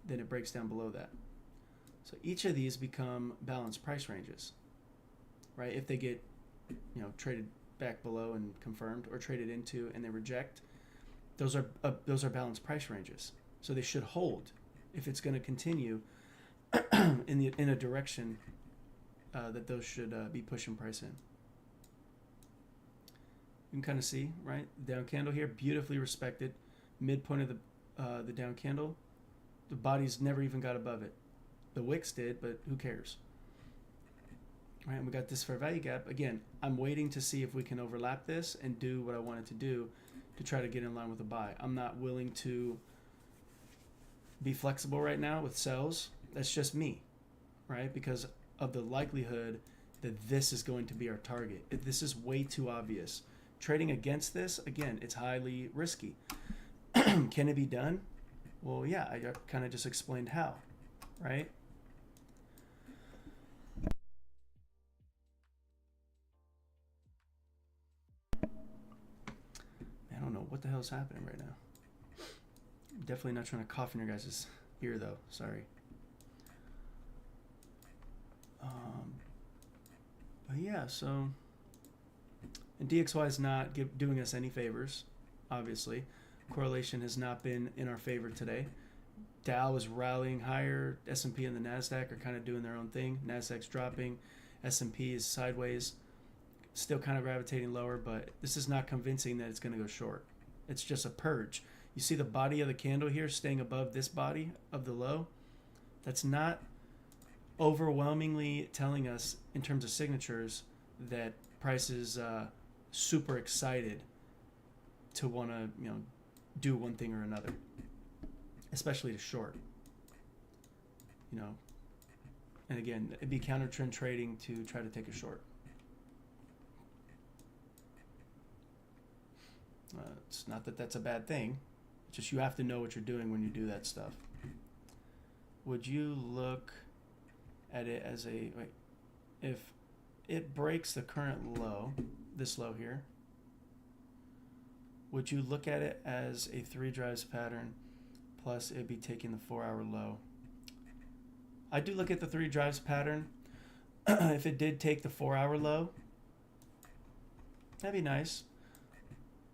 Then it breaks down below that. So each of these become balanced price ranges, right? If they get, traded back below and confirmed, or traded into and they reject, those are balanced price ranges. So they should hold if it's going to continue in a direction that those should be pushing price in. You can kind of see, right? Down candle here, beautifully respected. Midpoint of the down candle. The body's never even got above it. The wicks did, but who cares? All right, and we got this fair value gap. Again, I'm waiting to see if we can overlap this and do what I wanted to do to try to get in line with a buy. I'm not willing to be flexible right now with sells. That's just me, right? Because of the likelihood that this is going to be our target. This is way too obvious. Trading against this, again, it's highly risky. Can it be done? Well, yeah, I kind of just explained how, right? I don't know what the hell's happening right now. I'm definitely not trying to cough in your guys' ear, though. Sorry. But yeah, so... And DXY is not doing us any favors, obviously. Correlation has not been in our favor today. Dow is rallying higher. S&P and the Nasdaq are kind of doing their own thing. Nasdaq's dropping. S&P is sideways. Still kind of gravitating lower, but this is not convincing that it's going to go short. It's just a purge. You see the body of the candle here staying above this body of the low? That's not overwhelmingly telling us in terms of signatures that price is super excited to want to, do one thing or another, especially to short. And again, it'd be counter trend trading to try to take a short. It's not that that's a bad thing. It's just you have to know what you're doing when you do that stuff. Would you look at it as if it breaks the current low, this low here, would you look at it as a 3 drives pattern plus it'd be taking the 4-hour low? I do look at the 3 drives pattern. If it did take the 4-hour low, that'd be nice.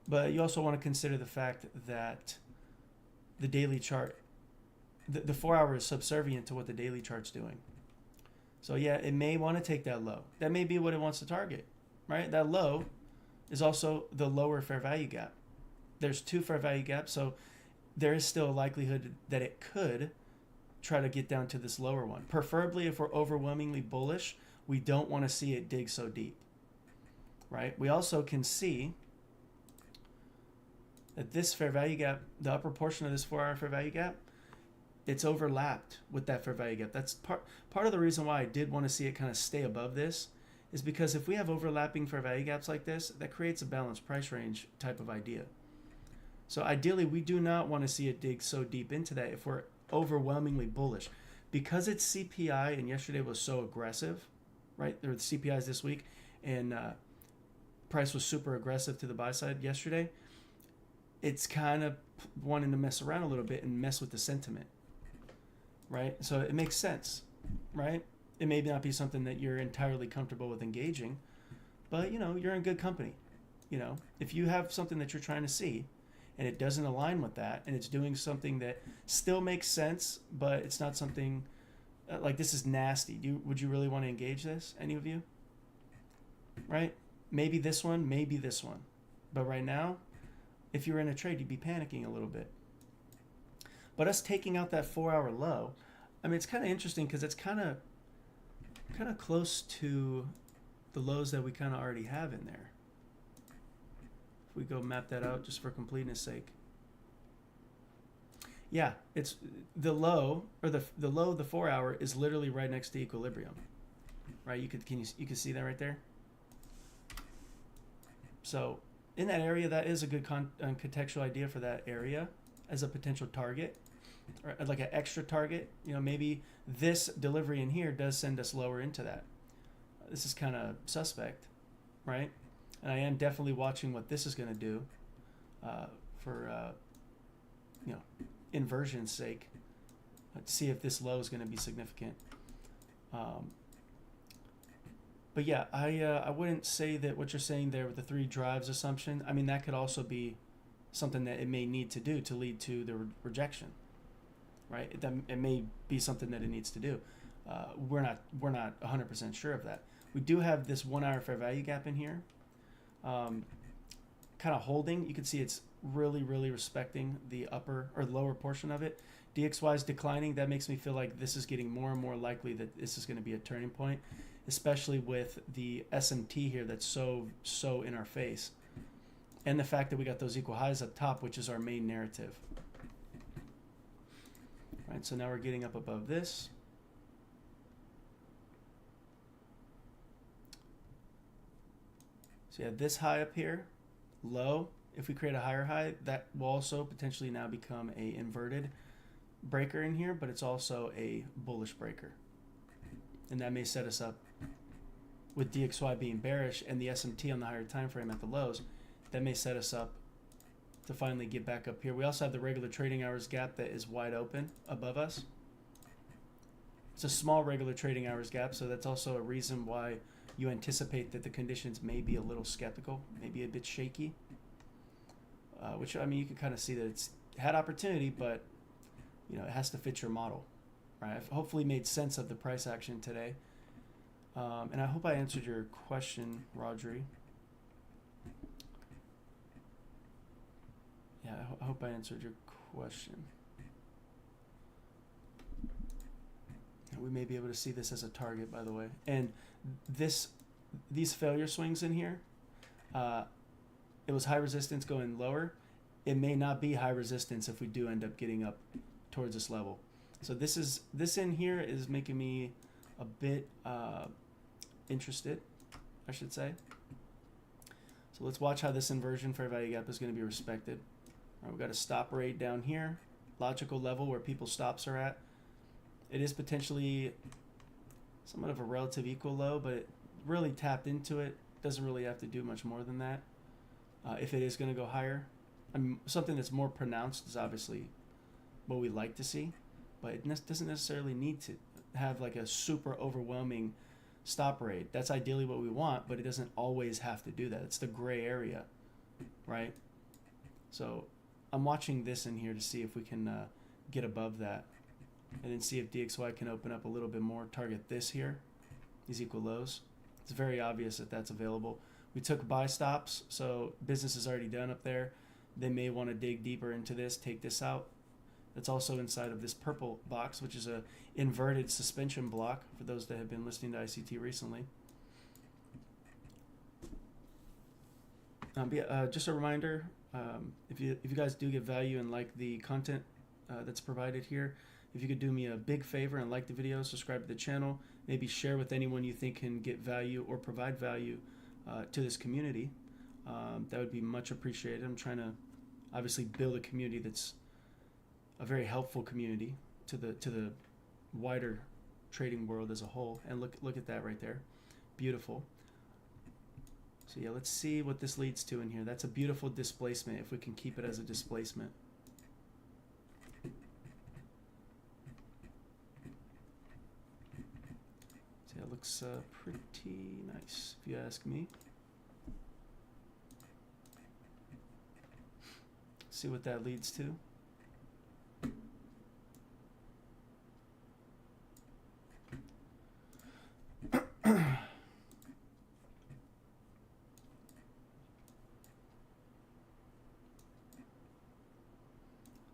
But you also want to consider the fact that the daily chart, the 4-hour is subservient to what the daily chart's doing. So yeah, it may want to take that low. That may be what it wants to target, right? That low is also the lower fair value gap. There's 2 fair value gaps, so there is still a likelihood that it could try to get down to this lower one. Preferably, if we're overwhelmingly bullish, we don't want to see it dig so deep, right? We also can see that this fair value gap, the upper portion of this 4-hour fair value gap, it's overlapped with that fair value gap. That's part of the reason why I did want to see it kind of stay above this, is because if we have overlapping fair value gaps like this, that creates a balanced price range type of idea. So ideally, we do not want to see it dig so deep into that if we're overwhelmingly bullish. Because it's CPI and yesterday was so aggressive, right? There were the CPIs this week, and price was super aggressive to the buy side yesterday. It's kind of wanting to mess around a little bit and mess with the sentiment, right? So it makes sense, right? It may not be something that you're entirely comfortable with engaging, but you're in good company. If you have something that you're trying to see and it doesn't align with that, and it's doing something that still makes sense, but it's not something like this is nasty. Would you really want to engage this? Any of you? Right? Maybe this one, maybe this one. But right now, if you're in a trade, you'd be panicking a little bit. But us taking out that 4-hour low, I mean, it's kind of interesting because it's kind of close to the lows that we kind of already have in there. If we go map that out just for completeness sake. Yeah, it's the low, or the low of the 4-hour is literally right next to equilibrium. Right? You can see that right there. So in that area, that is a good contextual idea for that area as a potential target, or like an extra target. Maybe this delivery in here does send us lower into that. This is kind of suspect, right? And I am definitely watching what this is going to do for inversion's sake. Let's see if this low is going to be significant. But yeah, I wouldn't say that what you're saying there with the 3 drives assumption, I mean, that could also be something that it may need to do to lead to the rejection, right? It may be something that it needs to do. We're not 100% sure of that. We do have this 1-hour fair value gap in here, kind of holding. You can see it's really, really respecting the upper or lower portion of it. DXY is declining. That makes me feel like this is getting more and more likely that this is going to be a turning point, especially with the SMT here that's so in our face, and the fact that we got those equal highs up top, which is our main narrative. All right, so now we're getting up above this. So you have this high up here, low. If we create a higher high, that will also potentially now become a inverted breaker in here, but it's also a bullish breaker. And that may set us up with DXY being bearish and the SMT on the higher time frame at the lows. That may set us up to finally get back up here. We also have the regular trading hours gap that is wide open above us. It's a small regular trading hours gap, so that's also a reason why you anticipate that the conditions may be a little skeptical, maybe a bit shaky. Which, I mean, you can kind of see that it's had opportunity, but you know, it has to fit your model, right? I've hopefully made sense of the price action today. And I hope I answered your question, Rodri. Yeah, I hope I answered your question. And we may be able to see this as a target, by the way. And these failure swings in here, it was high resistance going lower. It may not be high resistance if we do end up getting up towards this level. So this in here is making me a bit interested, I should say. So let's watch how this inversion fair value gap is going to be respected. All right, we've got a stop rate down here, logical level where people's stops are at. It is potentially somewhat of a relative equal low, but it really tapped into it. Doesn't really have to do much more than that. If it is going to go higher, I mean, something that's more pronounced is obviously what we like to see, but it doesn't necessarily need to have like a super overwhelming stop rate. That's ideally what we want, but it doesn't always have to do that. It's the gray area, right? So I'm watching this in here to see if we can get above that, and then see if DXY can open up a little bit more, target this here, these equal lows. It's very obvious that that's available. We took buy stops, so business is already done up there. They may want to dig deeper into this, take this out. That's also inside of this purple box, which is a inverted suspension block for those that have been listening to ICT recently. Just a reminder, if you guys do get value and like the content that's provided here, if you could do me a big favor and like the video, subscribe to the channel, maybe share with anyone you think can get value or provide value to this community, that would be much appreciated. I'm trying to obviously build a community that's a very helpful community to the wider trading world as a whole. And look at that right there, beautiful. So yeah, let's see what this leads to in here. That's a beautiful displacement if we can keep it as a displacement. So yeah, it looks pretty nice if you ask me. See what that leads to.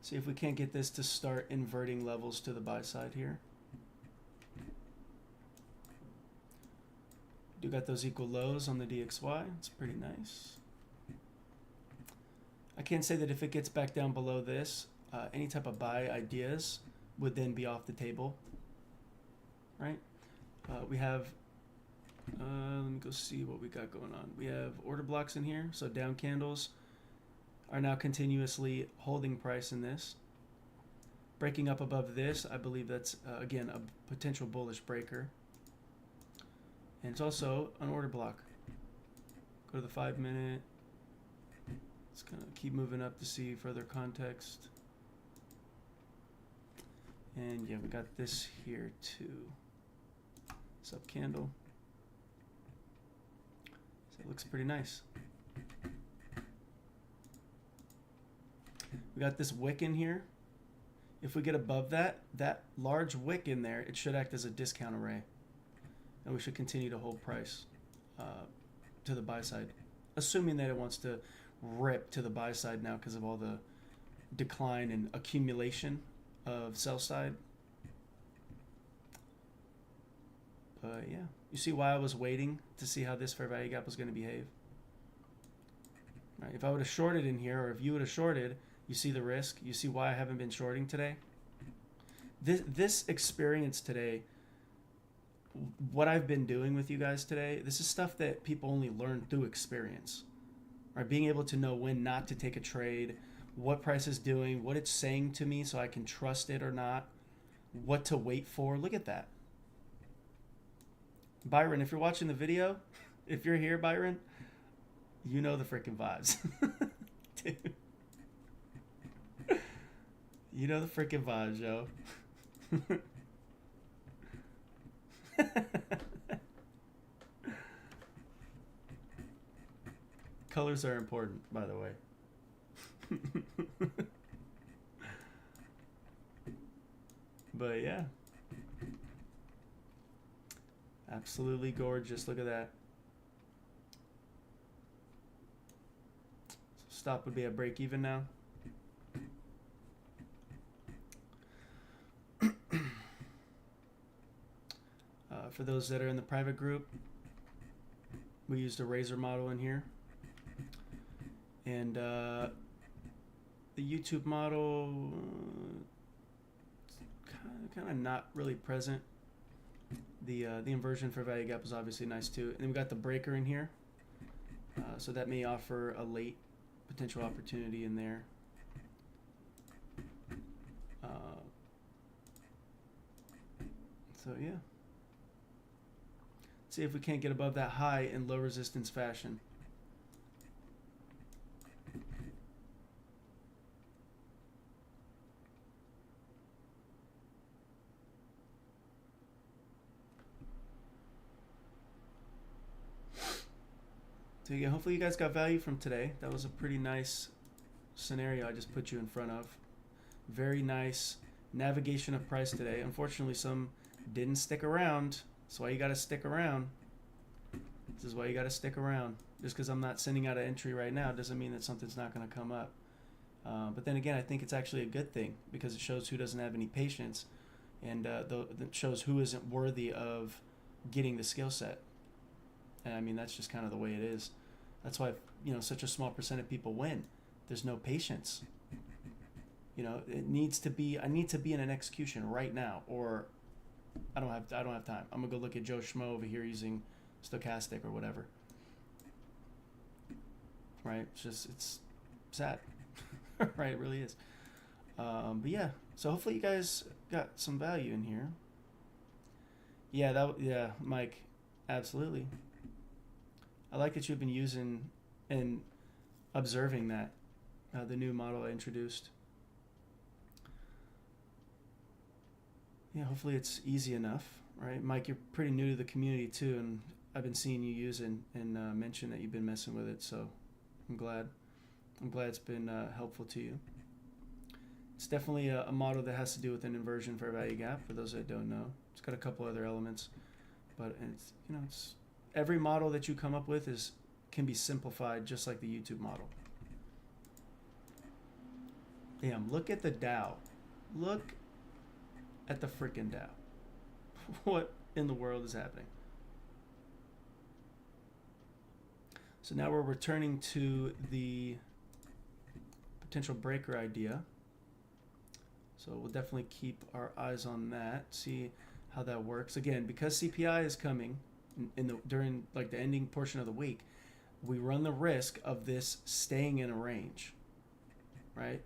See if we can't get this to start inverting levels to the buy side here. Do got those equal lows on the DXY. It's pretty nice. I can say that if it gets back down below this, any type of buy ideas would then be off the table, right? We have, let me go see what we got going on. We have order blocks in here, so down candles are now continuously holding price in this. Breaking up above this, I believe that's, again, a potential bullish breaker. And it's also an order block. Go to the 5 minute. Let's kind of keep moving up to see further context. And yeah, we got this here too. Sub candle. So it looks pretty nice. We got this wick in here. If we get above that large wick in there, it should act as a discount array. And we should continue to hold price to the buy side. Assuming that it wants to rip to the buy side now because of all the decline and accumulation of sell side. But yeah, you see why I was waiting to see how this fair value gap was going to behave. Right, if I would have shorted in here, or if you would have shorted, you see the risk. You see why I haven't been shorting today. This experience today what I've been doing with you guys today, this is stuff that people only learn through experience, right? Being able to know when not to take a trade, what price is doing, what it's saying to me so I can trust it or not, what to wait for. Look at that. Byron, if you're watching the video, if you're here, Byron, you know the freaking vibes. Dude. You know the freaking vibes, yo. Colors are important, by the way. But yeah. Absolutely gorgeous. Look at that. Stop would be at break even now. For those that are in the private group, we used a razor model in here. And the YouTube model, kind of not really present. The inversion for value gap is obviously nice too. And then we got the breaker in here. So that may offer a late potential opportunity in there. So yeah. See if we can't get above that high in low resistance fashion. So yeah, hopefully you guys got value from today. That was a pretty nice scenario I just put you in front of. Very nice navigation of price today. Unfortunately, some didn't stick around. That's why you got to stick around. This is why you got to stick around. Just because I'm not sending out an entry right now doesn't mean that something's not going to come up. But then again, I think it's actually a good thing because it shows who doesn't have any patience, and it shows who isn't worthy of getting the skill set. And I mean, that's just kind of the way it is. That's why, such a small percent of people win. There's no patience. It needs to be, I need to be in an execution right now, or I don't have time. I'm gonna go look at Joe Schmo over here using stochastic or whatever. Right? It's sad. Right? It really is. But yeah, so hopefully you guys got some value in here. Yeah, Mike, absolutely. I like that you've been using and observing that, the new model I introduced. Yeah, hopefully it's easy enough, right? Mike, you're pretty new to the community too, and I've been seeing you use it and mention that you've been messing with it, so I'm glad it's been helpful to you. It's definitely a model that has to do with an inversion fair value gap, for those that don't know. It's got a couple other elements, but it's every model that you come up with can be simplified just like the YouTube model. Damn, look at the Dow. Look at the freaking Dow. What in the world is happening? So now we're returning to the potential breaker idea. So we'll definitely keep our eyes on that, see how that works. Again, because CPI is coming during like the ending portion of the week, we run the risk of this staying in a range, right?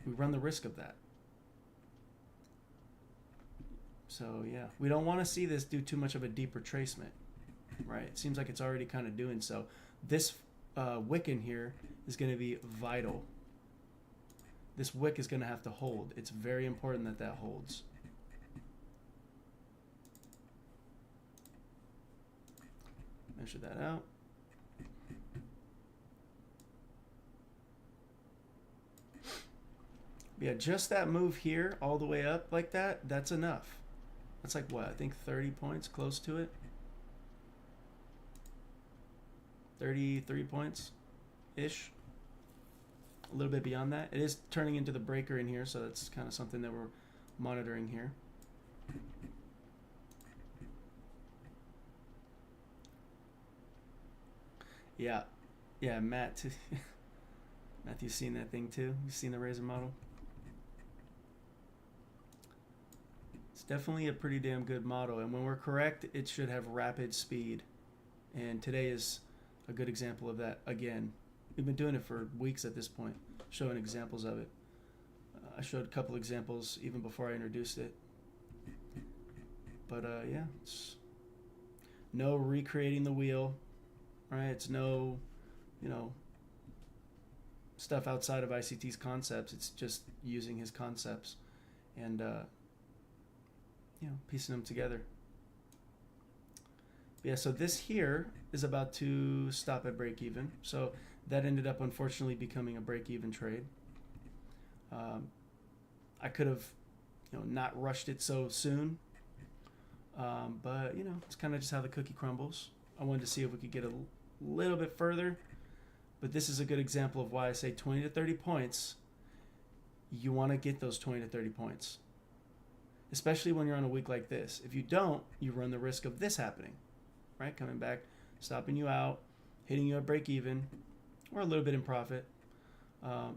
We run the risk of that. So yeah, we don't want to see this do too much of a deep retracement, right? It seems like it's already kind of doing so. This wick in here is going to be vital. This wick is going to have to hold. It's very important that that holds. Measure that out. Yeah, just that move here all the way up like that, that's enough. That's like what, I think 30 points, close to it. 33 points-ish. A little bit beyond that. It is turning into the breaker in here, so that's kind of something that we're monitoring here. Yeah, Matt. Matthew's seen that thing too. You've seen the razor model. It's definitely a pretty damn good model. And when we're correct, it should have rapid speed. And today is a good example of that again. We've been doing it for weeks at this point, showing examples of it. I showed a couple examples even before I introduced it. But yeah, it's no recreating the wheel, right? It's no, stuff outside of ICT's concepts. It's just using his concepts and, piecing them together. Yeah, so this here is about to stop at break even. So that ended up unfortunately becoming a break even trade. I could have, not rushed it so soon. But it's kind of just how the cookie crumbles. I wanted to see if we could get a little bit further, but this is a good example of why I say 20 to 30 points. You want to get those 20 to 30 points, especially when you're on a week like this. If you don't, you run the risk of this happening, right? Coming back, stopping you out, hitting you at break even, or a little bit in profit.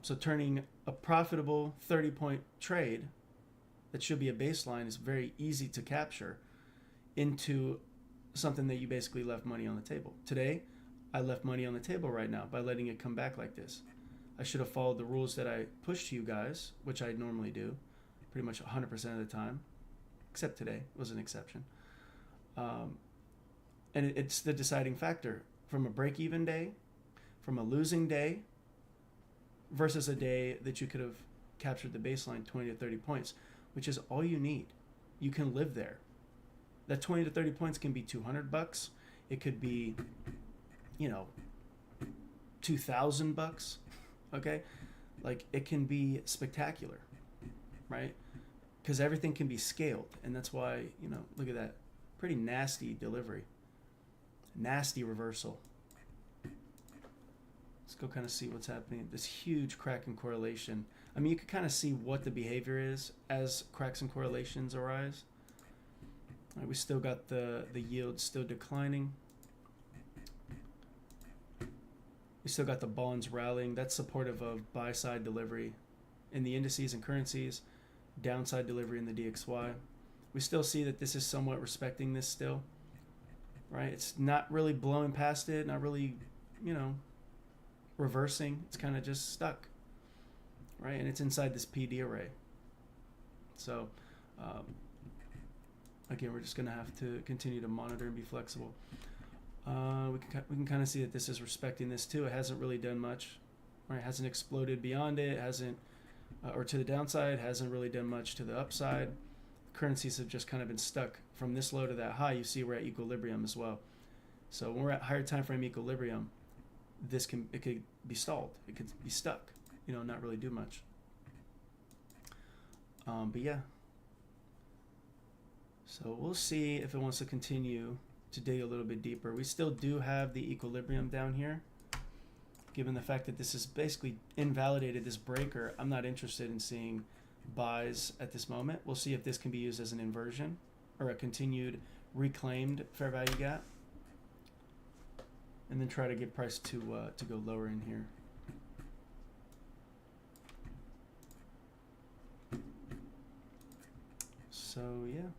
So turning a profitable 30-point trade that should be a baseline is very easy to capture into something that you basically left money on the table. Today, I left money on the table right now by letting it come back like this. I should have followed the rules that I pushed to you guys, which I normally do pretty much 100% of the time, except today was an exception. And it's the deciding factor from a break-even day, from a losing day, versus a day that you could have captured the baseline 20 to 30 points, which is all you need. You can live there. That 20 to 30 points can be $200. It could be, $2,000. Okay? Like, it can be spectacular, right? Because everything can be scaled. And that's why, look at that. Pretty nasty delivery. Nasty reversal. Let's go kind of see what's happening. This huge crack in correlation. I mean, you can kind of see what the behavior is as cracks and correlations arise. All right, we still got the yield still declining. We still got the bonds rallying. That's supportive of buy-side delivery in the indices and currencies, downside delivery in the DXY. We still see that this is somewhat respecting this still, right? It's not really blowing past it, not really, reversing. It's kind of just stuck, right? And it's inside this PD array. So, again, we're just going to have to continue to monitor and be flexible. We can kind of see that this is respecting this too. It hasn't really done much, right? It hasn't exploded beyond it. Hasn't, or to the downside, hasn't really done much to the upside. Currencies have just kind of been stuck from this low to that high. You see we're at equilibrium as well. So when we're at higher time frame equilibrium, it could be stalled. It could be stuck, not really do much. But yeah. So we'll see if it wants to continue to dig a little bit deeper. We still do have the equilibrium down here. Given the fact that this is basically invalidated this breaker, I'm not interested in seeing buys at this moment. We'll see if this can be used as an inversion or a continued reclaimed fair value gap. And then try to get price to go lower in here. So yeah.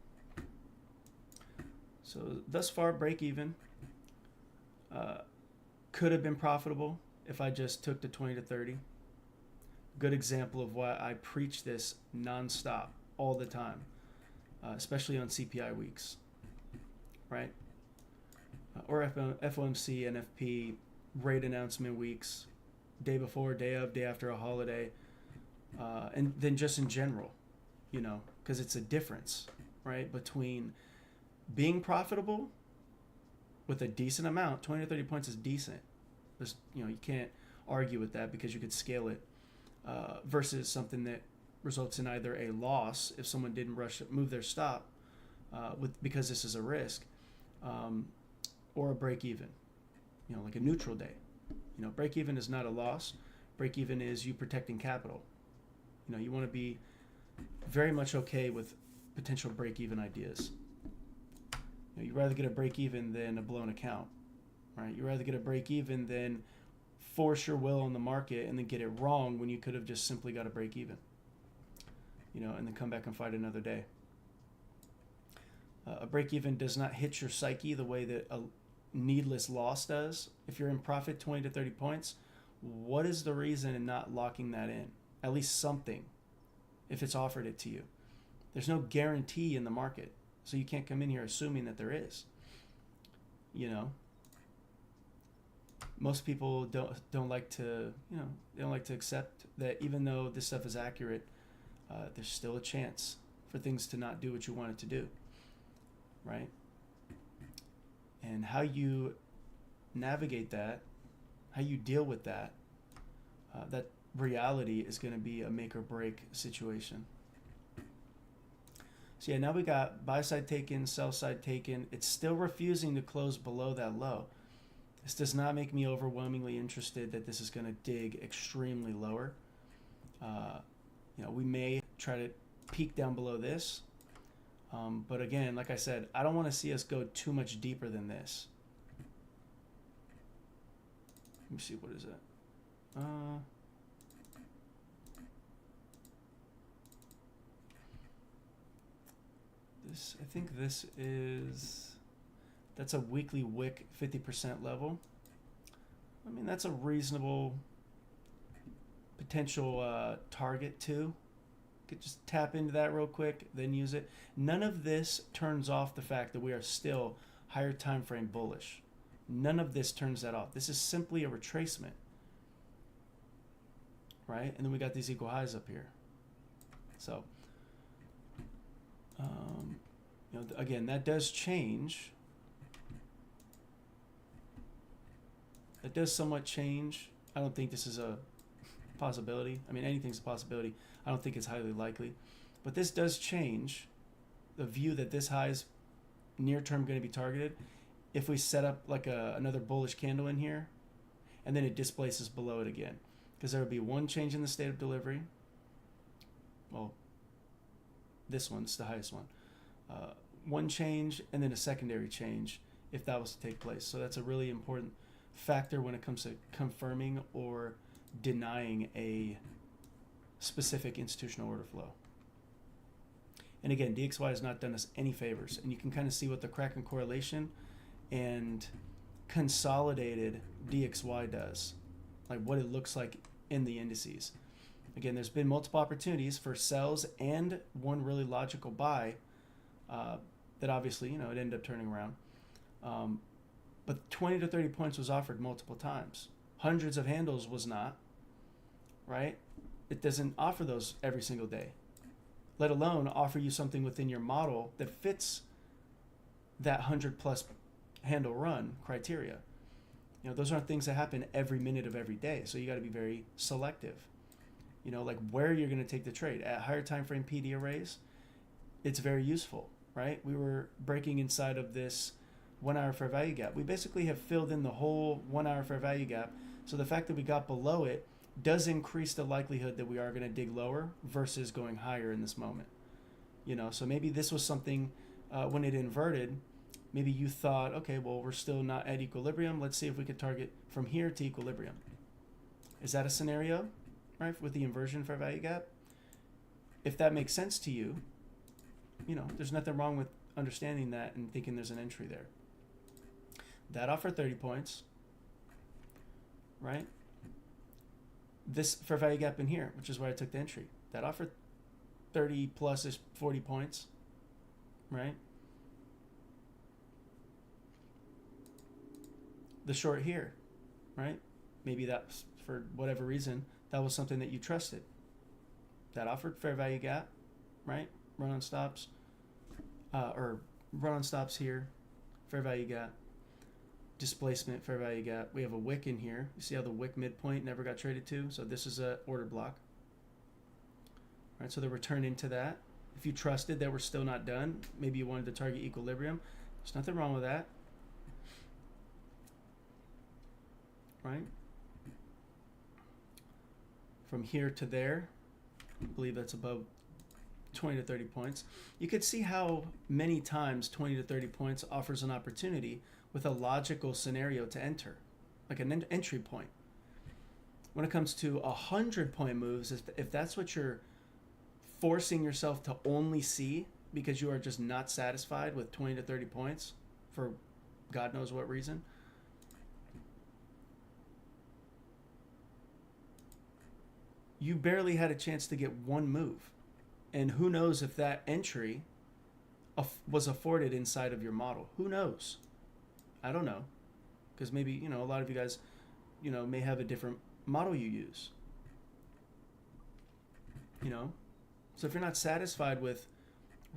So thus far, break even. Could have been profitable if I just took the 20 to 30. Good example of why I preach this nonstop all the time, especially on CPI weeks, right? Or FOMC, NFP, rate announcement weeks, day before, day of, day after a holiday, and then just in general, because it's a difference, right, between being profitable with a decent amount. 20 to 30 points is decent. There's, you can't argue with that because you could scale it, versus something that results in either a loss if someone didn't move their stop, because this is a risk, or a break even, like a neutral day. Break even is not a loss. Break even is you protecting capital. You want to be very much okay with potential break even ideas. You'd rather get a break even than a blown account, right? You'd rather get a break even than force your will on the market and then get it wrong when you could have just simply got a break even, and then come back and fight another day. A break even does not hit your psyche the way that a needless loss does. If you're in profit 20 to 30 points, what is the reason in not locking that in? At least something, if it's offered it to you. There's no guarantee in the market, so you can't come in here assuming that there is. You know, most people don't like to, they don't like to accept that even though this stuff is accurate, there's still a chance for things to not do what you want it to do, right? And how you navigate that, how you deal with that, that reality is going to be a make or break situation. So yeah, now we got buy side taken, sell side taken. It's still refusing to close below that low. This does not make me overwhelmingly interested that this is going to dig extremely lower. We may try to peak down below this. But again, like I said, I don't want to see us go too much deeper than this. Let me see, what is it? I think this is, that's a weekly wick 50% level. I mean, that's a reasonable potential target too. Could just tap into that real quick, then use it. None of this turns off the fact that we are still higher time frame bullish. None of this turns that off. This is simply a retracement, right? And then we got these equal highs up here. So, again, that does change. That does somewhat change. I don't think this is a possibility. I mean, anything's a possibility. I don't think it's highly likely. But this does change the view that this high is near term going to be targeted. If we set up like another bullish candle in here, and then it displaces below it again. Because there would be one change in the state of delivery. Well, this one's the highest one. One change and then a secondary change if that was to take place. So that's a really important factor when it comes to confirming or denying a specific institutional order flow. And again, DXY has not done us any favors. And you can kind of see what the Kraken correlation and consolidated DXY does, like what it looks like in the indices. Again, there's been multiple opportunities for sells and one really logical buy that obviously, it ended up turning around. But 20 to 30 points was offered multiple times. Hundreds of handles was not, right? It doesn't offer those every single day, let alone offer you something within your model that fits that 100 plus handle run criteria. Those aren't things that happen every minute of every day. So you got to be very selective. Like where you're going to take the trade. At higher time frame PD arrays, it's very useful, right? We were breaking inside of this 1 hour fair value gap. We basically have filled in the whole 1 hour fair value gap. So the fact that we got below it does increase the likelihood that we are going to dig lower versus going higher in this moment. So maybe this was something when it inverted, maybe you thought, okay, well, we're still not at equilibrium. Let's see if we could target from here to equilibrium. Is that a scenario, right, with the inversion fair value gap? If that makes sense to you, there's nothing wrong with understanding that and thinking there's an entry there. That offered 30 points, right? This fair value gap in here, which is where I took the entry, that offered 30 plus is 40 points, right? The short here, right? Maybe that's for whatever reason, that was something that you trusted. That offered fair value gap, right? Run on stops, or run on stops here, fair value gap, displacement, fair value gap. We have a wick in here. You see how the wick midpoint never got traded to? So this is a order block. All right, so the return into that. If you trusted that we're still not done, maybe you wanted to target equilibrium. There's nothing wrong with that. Right? From here to there, I believe that's above 20 to 30 points. You could see how many times 20 to 30 points offers an opportunity with a logical scenario to enter, like an entry point. When it comes to 100-point moves, if that's what you're forcing yourself to only see because you are just not satisfied with 20 to 30 points for God knows what reason, you barely had a chance to get one move. And who knows if that entry was afforded inside of your model. Who knows? I don't know. Because maybe, you know, a lot of you guys, you know, may have a different model you use. You know? So if you're not satisfied with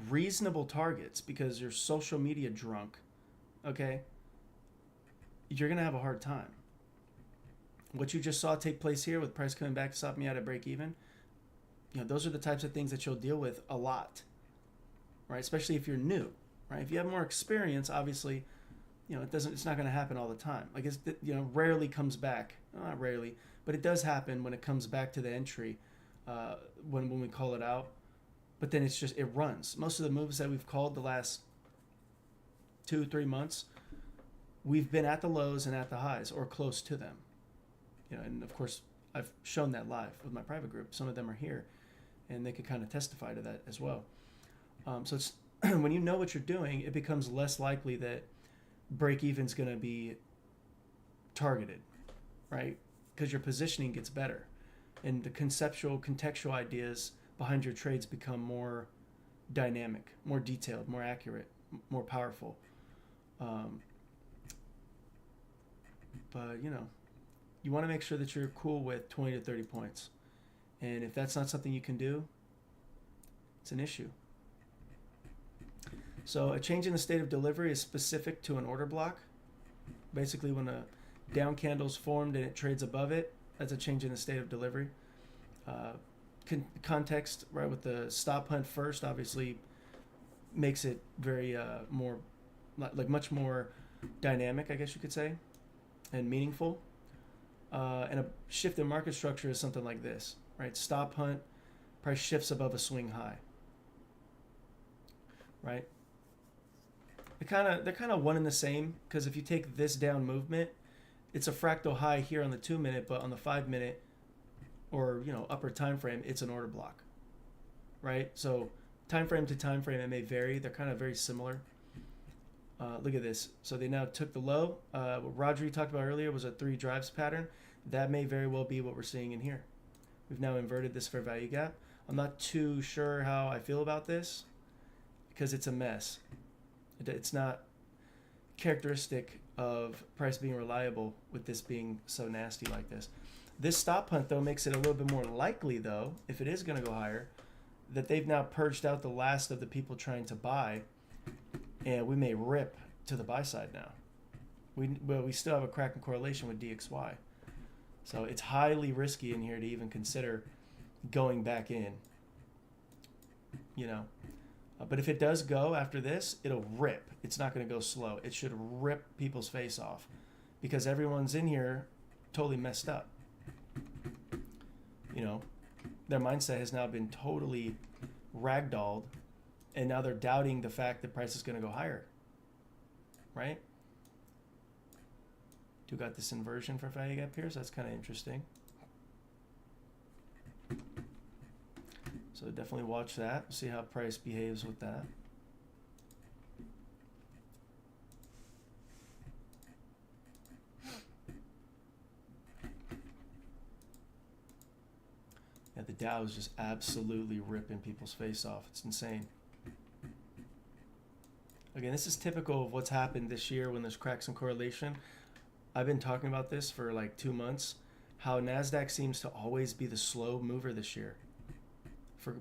reasonable targets because you're social media drunk, okay, you're going to have a hard time. What you just saw take place here with price coming back to stop me out at break even, you know, those are the types of things that you'll deal with a lot, right? Especially if you're new, right? If you have more experience, obviously, you know, it's not going to happen all the time. Like you know, rarely comes back, not rarely, but it does happen when it comes back to the entry, when we call it out. But then it runs. Most of the moves that we've called the last 2-3 months, we've been at the lows and at the highs or close to them. You know, and of course, I've shown that live with my private group. Some of them are here, and they could kind of testify to that as well. So it's when you know what you're doing, it becomes less likely that break even's going to be targeted, right? Because your positioning gets better, and the contextual ideas behind your trades become more dynamic, more detailed, more accurate, more powerful. But you know, you want to make sure that you're cool with 20 to 30 points. And if that's not something you can do, it's an issue. So a change in the state of delivery is specific to an order block. Basically, when a down candle's formed and it trades above it, that's a change in the state of delivery. Context, right, with the stop hunt first, obviously makes it very more, like much more dynamic, I guess you could say, and meaningful. And a shift in market structure is something like this, right? Stop hunt, price shifts above a swing high, right? They're kind of one and the same, because if you take this down movement, it's a fractal high here on the 2-minute, but on the 5-minute or, you know, upper time frame, it's an order block, right? So time frame to time frame, it may vary. They're kind of very similar. Look at this. So they now took the low. What Roger talked about earlier was a 3 drives pattern. That may very well be what we're seeing in here. We've now inverted this fair value gap. I'm not too sure how I feel about this because it's a mess. It's not characteristic of price being reliable with this being so nasty like this. This stop hunt, though, makes it a little bit more likely, though, if it is going to go higher, that they've now purged out the last of the people trying to buy, and we may rip to the buy side now. We still have a cracking correlation with DXY. So it's highly risky in here to even consider going back in, you know. But if it does go after this, it'll rip. It's not going to go slow. It should rip people's face off because everyone's in here totally messed up. You know, their mindset has now been totally ragdolled, and now they're doubting the fact that price is going to go higher, right? Do got this inversion for value gap here, so that's kind of interesting. So definitely watch that. See how price behaves with that. Yeah, the Dow is just absolutely ripping people's face off. It's insane. Again, this is typical of what's happened this year when there's cracks in correlation. I've been talking about this for like 2 months, how Nasdaq seems to always be the slow mover this year.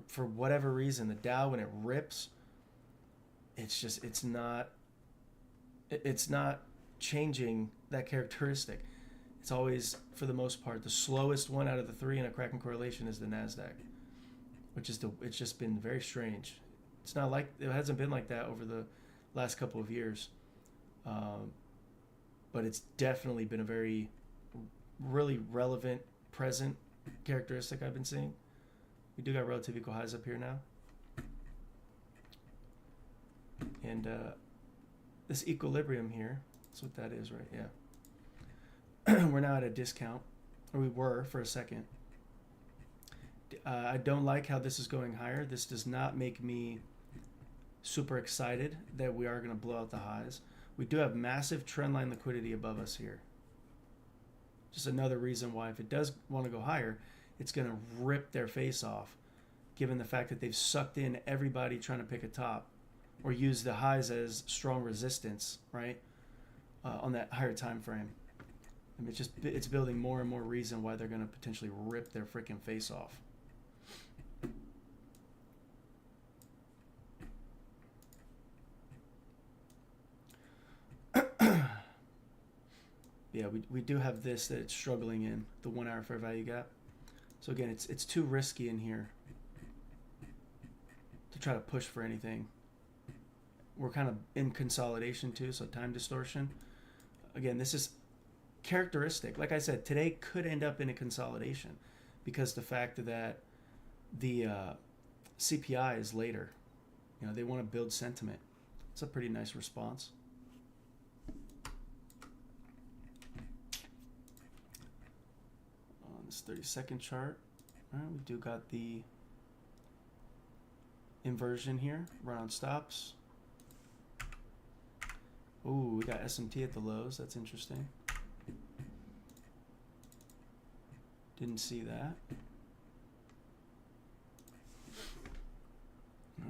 For whatever reason, the Dow, when it rips, it's not changing that characteristic. It's always, for the most part, the slowest one out of the 3 in a cracking correlation is the Nasdaq, it's just been very strange. It's not like, it hasn't been like that over the last couple of years, but it's definitely been a very, really relevant, present characteristic I've been seeing. We do got relative equal highs up here now. And this equilibrium here, that's what that is, right? Yeah. We're now at a discount, or we were for a second. I don't like how this is going higher. This does not make me super excited that we are going to blow out the highs. We do have massive trendline liquidity above us here. Just another reason why if it does want to go higher, it's going to rip their face off, given the fact that they've sucked in everybody trying to pick a top or use the highs as strong resistance, right, on that higher time frame. I mean, it's building more and more reason why they're going to potentially rip their freaking face off. Yeah, we do have this that it's struggling in, the 1 hour fair value gap. So again, it's too risky in here to try to push for anything. We're kind of in consolidation too, so time distortion. Again, this is characteristic. Like I said, today could end up in a consolidation because the fact that the CPI is later. You know, they want to build sentiment. It's a pretty nice response. On this 30-second chart, all right, we do got the inversion here, run on stops. Ooh, we got SMT at the lows. That's interesting. Didn't see that.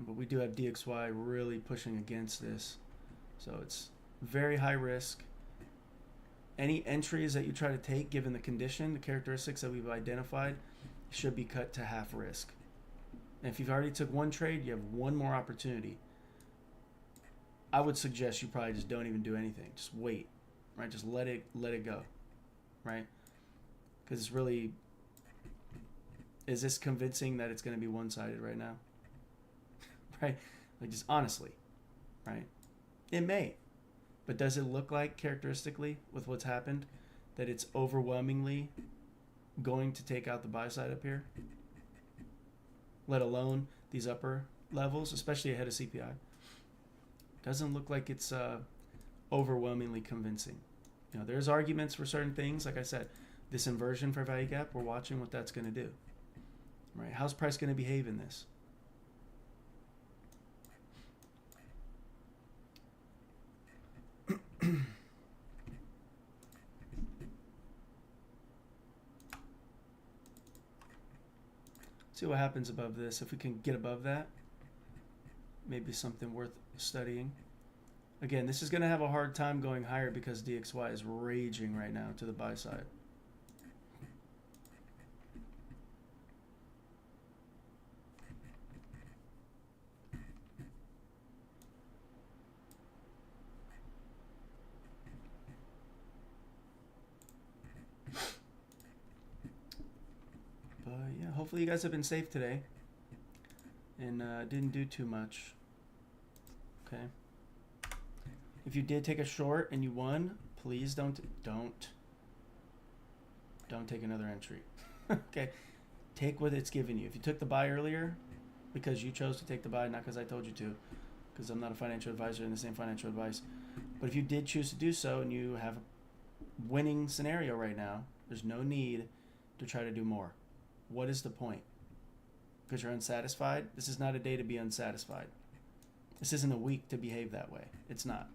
But we do have DXY really pushing against this. So it's very high risk. Any entries that you try to take, given the condition, the characteristics that we've identified, should be cut to half risk. And if you've already took one trade, you have one more opportunity. I would suggest you probably just don't even do anything. Just wait, right? Just let it go, right? Because it's really, is this convincing that it's going to be one-sided right now? Right? Like, just honestly, right? It may, but does it look like characteristically with what's happened that it's overwhelmingly going to take out the buy side up here? Let alone these upper levels, especially ahead of CPI. Doesn't look like it's overwhelmingly convincing. You know, there's arguments for certain things. Like I said, this inversion for value gap, we're watching what that's going to do. Right? How's price going to behave in this? See what happens above this. If we can get above that, maybe something worth studying. Again, this is going to have a hard time going higher because DXY is raging right now to the buy side. But yeah, hopefully you guys have been safe today and didn't do too much. Okay. If you did take a short and you won, please don't take another entry. Okay. Take what it's giving you. If you took the buy earlier because you chose to take the buy, not because I told you to, because I'm not a financial advisor in the same financial advice. But if you did choose to do so and you have a winning scenario right now, there's no need to try to do more. What is the point? Because you're unsatisfied? This is not a day to be unsatisfied. This isn't a week to behave that way. It's not.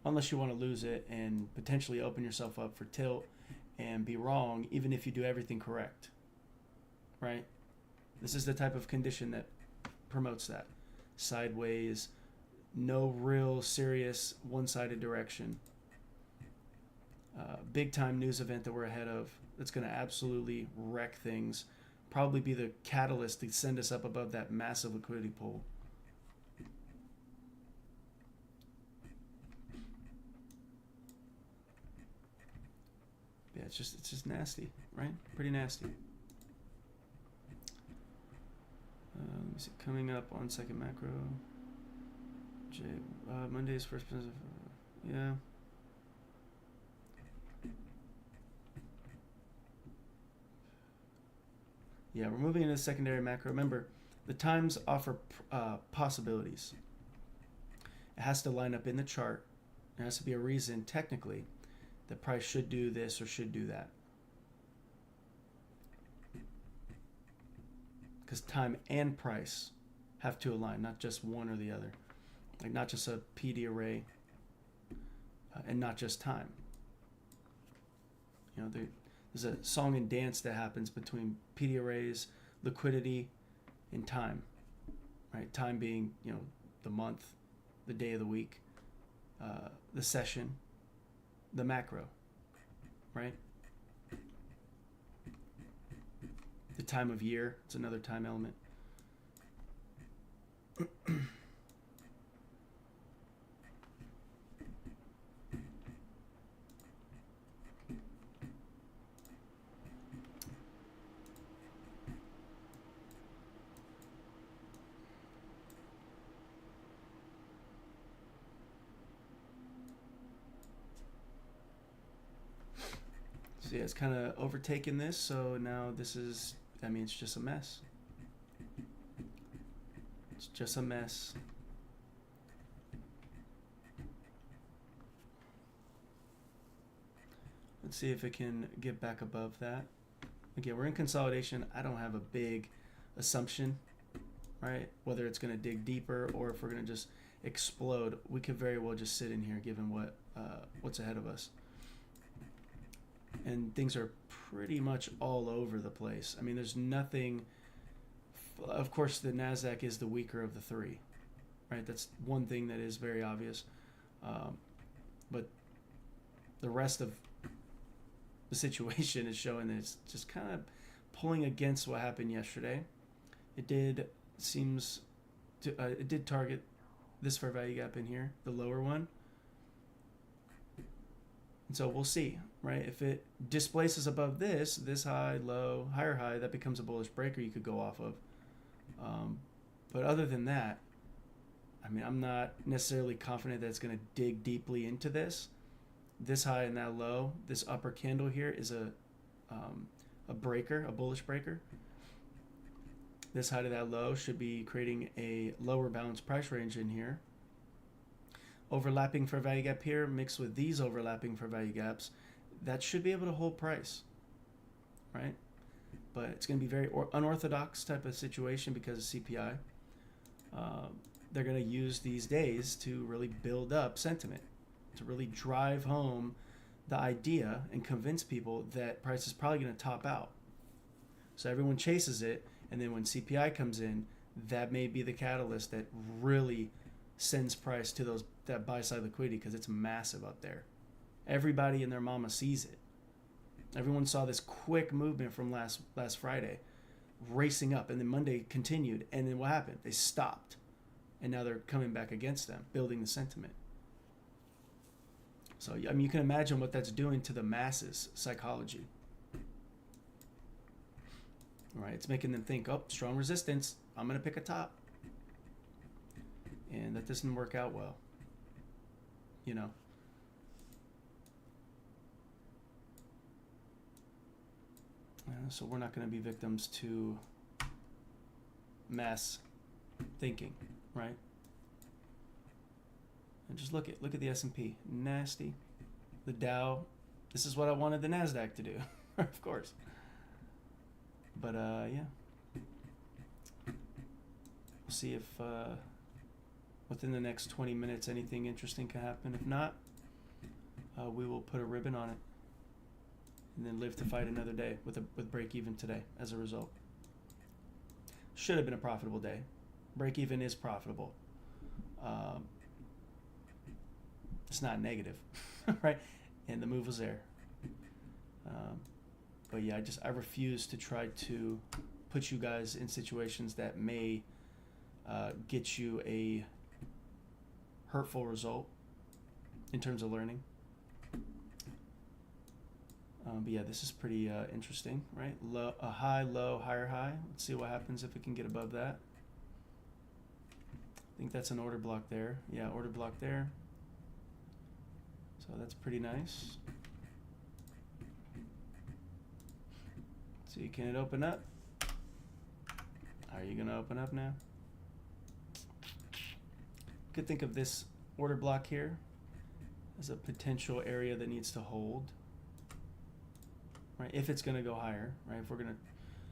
Unless you want to lose it and potentially open yourself up for tilt and be wrong, even if you do everything correct. Right? This is the type of condition that promotes that. Sideways, no real serious one-sided direction. Big time news event that we're ahead of that's going to absolutely wreck things. Probably be the catalyst to send us up above that massive liquidity pool. Yeah, it's just nasty, right? Pretty nasty. Let me see. Coming up on second macro. Monday's first. Yeah. Yeah, we're moving into the secondary macro. Remember, the times offer possibilities. It has to line up in the chart. There has to be a reason, technically, that price should do this or should do that. Because time and price have to align, not just one or the other. Like not just a PD array and not just time. You know, there's a song and dance that happens between PD arrays, liquidity, and time. Right? Time being, you know, the month, the day of the week, the session, the macro, right? The time of year, it's another time element. So yeah, it's kind of overtaken this, so now this is, I mean, it's just a mess. It's just a mess. Let's see if it can get back above that. Again, we're in consolidation. I don't have a big assumption, right? Whether it's going to dig deeper or if we're going to just explode. We could very well just sit in here given what's ahead of us. And things are pretty much all over the place. I mean, there's nothing. Of course, the Nasdaq is the weaker of the three, right? That's one thing that is very obvious. But the rest of the situation is showing that it's just kind of pulling against what happened yesterday. It did target this fair value gap in here, the lower one. And so we'll see, right? If it displaces above this high, low, higher high, that becomes a bullish breaker you could go off of. But other than that, I mean, I'm not necessarily confident that it's going to dig deeply into this. This high and that low, this upper candle here is a breaker, a bullish breaker. This high to that low should be creating a lower balanced price range in here. Overlapping fair value gap here mixed with these overlapping fair value gaps, that should be able to hold price, right? But it's going to be very unorthodox type of situation because of CPI. They're going to use these days to really build up sentiment, to really drive home the idea and convince people that price is probably going to top out. So everyone chases it, and then when CPI comes in, that may be the catalyst that really sends price to that buy side liquidity because it's massive up there. Everybody and their mama sees it. Everyone saw this quick movement from last Friday, racing up, and then Monday continued, and then what happened? They stopped, and now they're coming back against them, building the sentiment. So, I mean, you can imagine what that's doing to the masses' psychology. Right? It's making them think, oh, strong resistance, I'm going to pick a top. And that doesn't work out well, you know. So we're not going to be victims to mass thinking, right? And just look at the S&P, nasty. The Dow, this is what I wanted the Nasdaq to do, of course. But yeah, we'll see if within the next 20 minutes anything interesting can happen. If not, we will put a ribbon on it and then live to fight another day with break even today as a result. Should have been a profitable day. Break even is profitable. It's not negative, right? And the move was there. But yeah, I refuse to try to put you guys in situations that may get you a hurtful result in terms of learning. But yeah, this is pretty interesting, right? A high, low, higher high. Let's see what happens if it can get above that. I think that's an order block there. Yeah, order block there. So that's pretty nice. See, can it open up? Are you going to open up now? Could think of this order block here as a potential area that needs to hold. Right, if it's going to go higher, right? If we're going to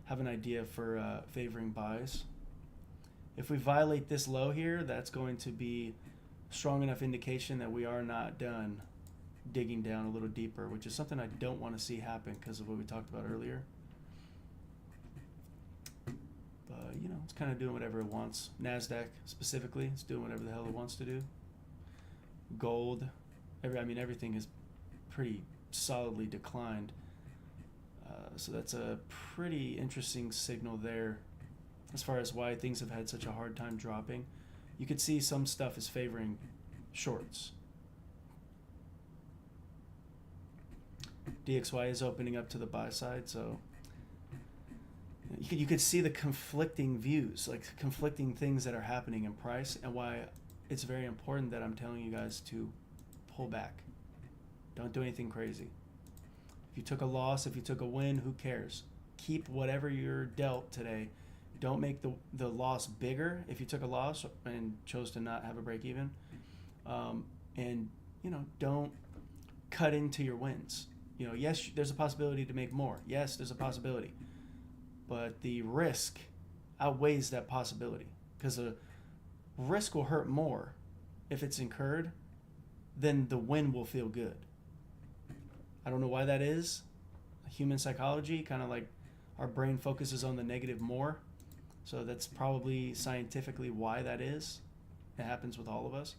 have an idea for favoring buys, If we violate this low here, that's going to be strong enough indication that we are not done digging down a little deeper, which is something I don't want to see happen because of what we talked about earlier. But, you know, it's kind of doing whatever it wants. Nasdaq specifically, it's doing whatever the hell it wants to do. Gold, everything is pretty solidly declined. So that's a pretty interesting signal there as far as why things have had such a hard time dropping. You could see some stuff is favoring shorts. DXY is opening up to the buy side, so you could see the conflicting views, like conflicting things that are happening in price, and why it's very important that I'm telling you guys to pull back. Don't do anything crazy. If you took a loss, if you took a win, who cares? Keep whatever you're dealt today. Don't make the loss bigger if you took a loss and chose to not have a break even. And, you know, don't cut into your wins. You know, yes, there's a possibility to make more. Yes, there's a possibility. But the risk outweighs that possibility, because the risk will hurt more if it's incurred than the win will feel good. I don't know why that is. Human psychology, kind of like our brain focuses on the negative more. So that's probably scientifically why that is. It happens with all of us.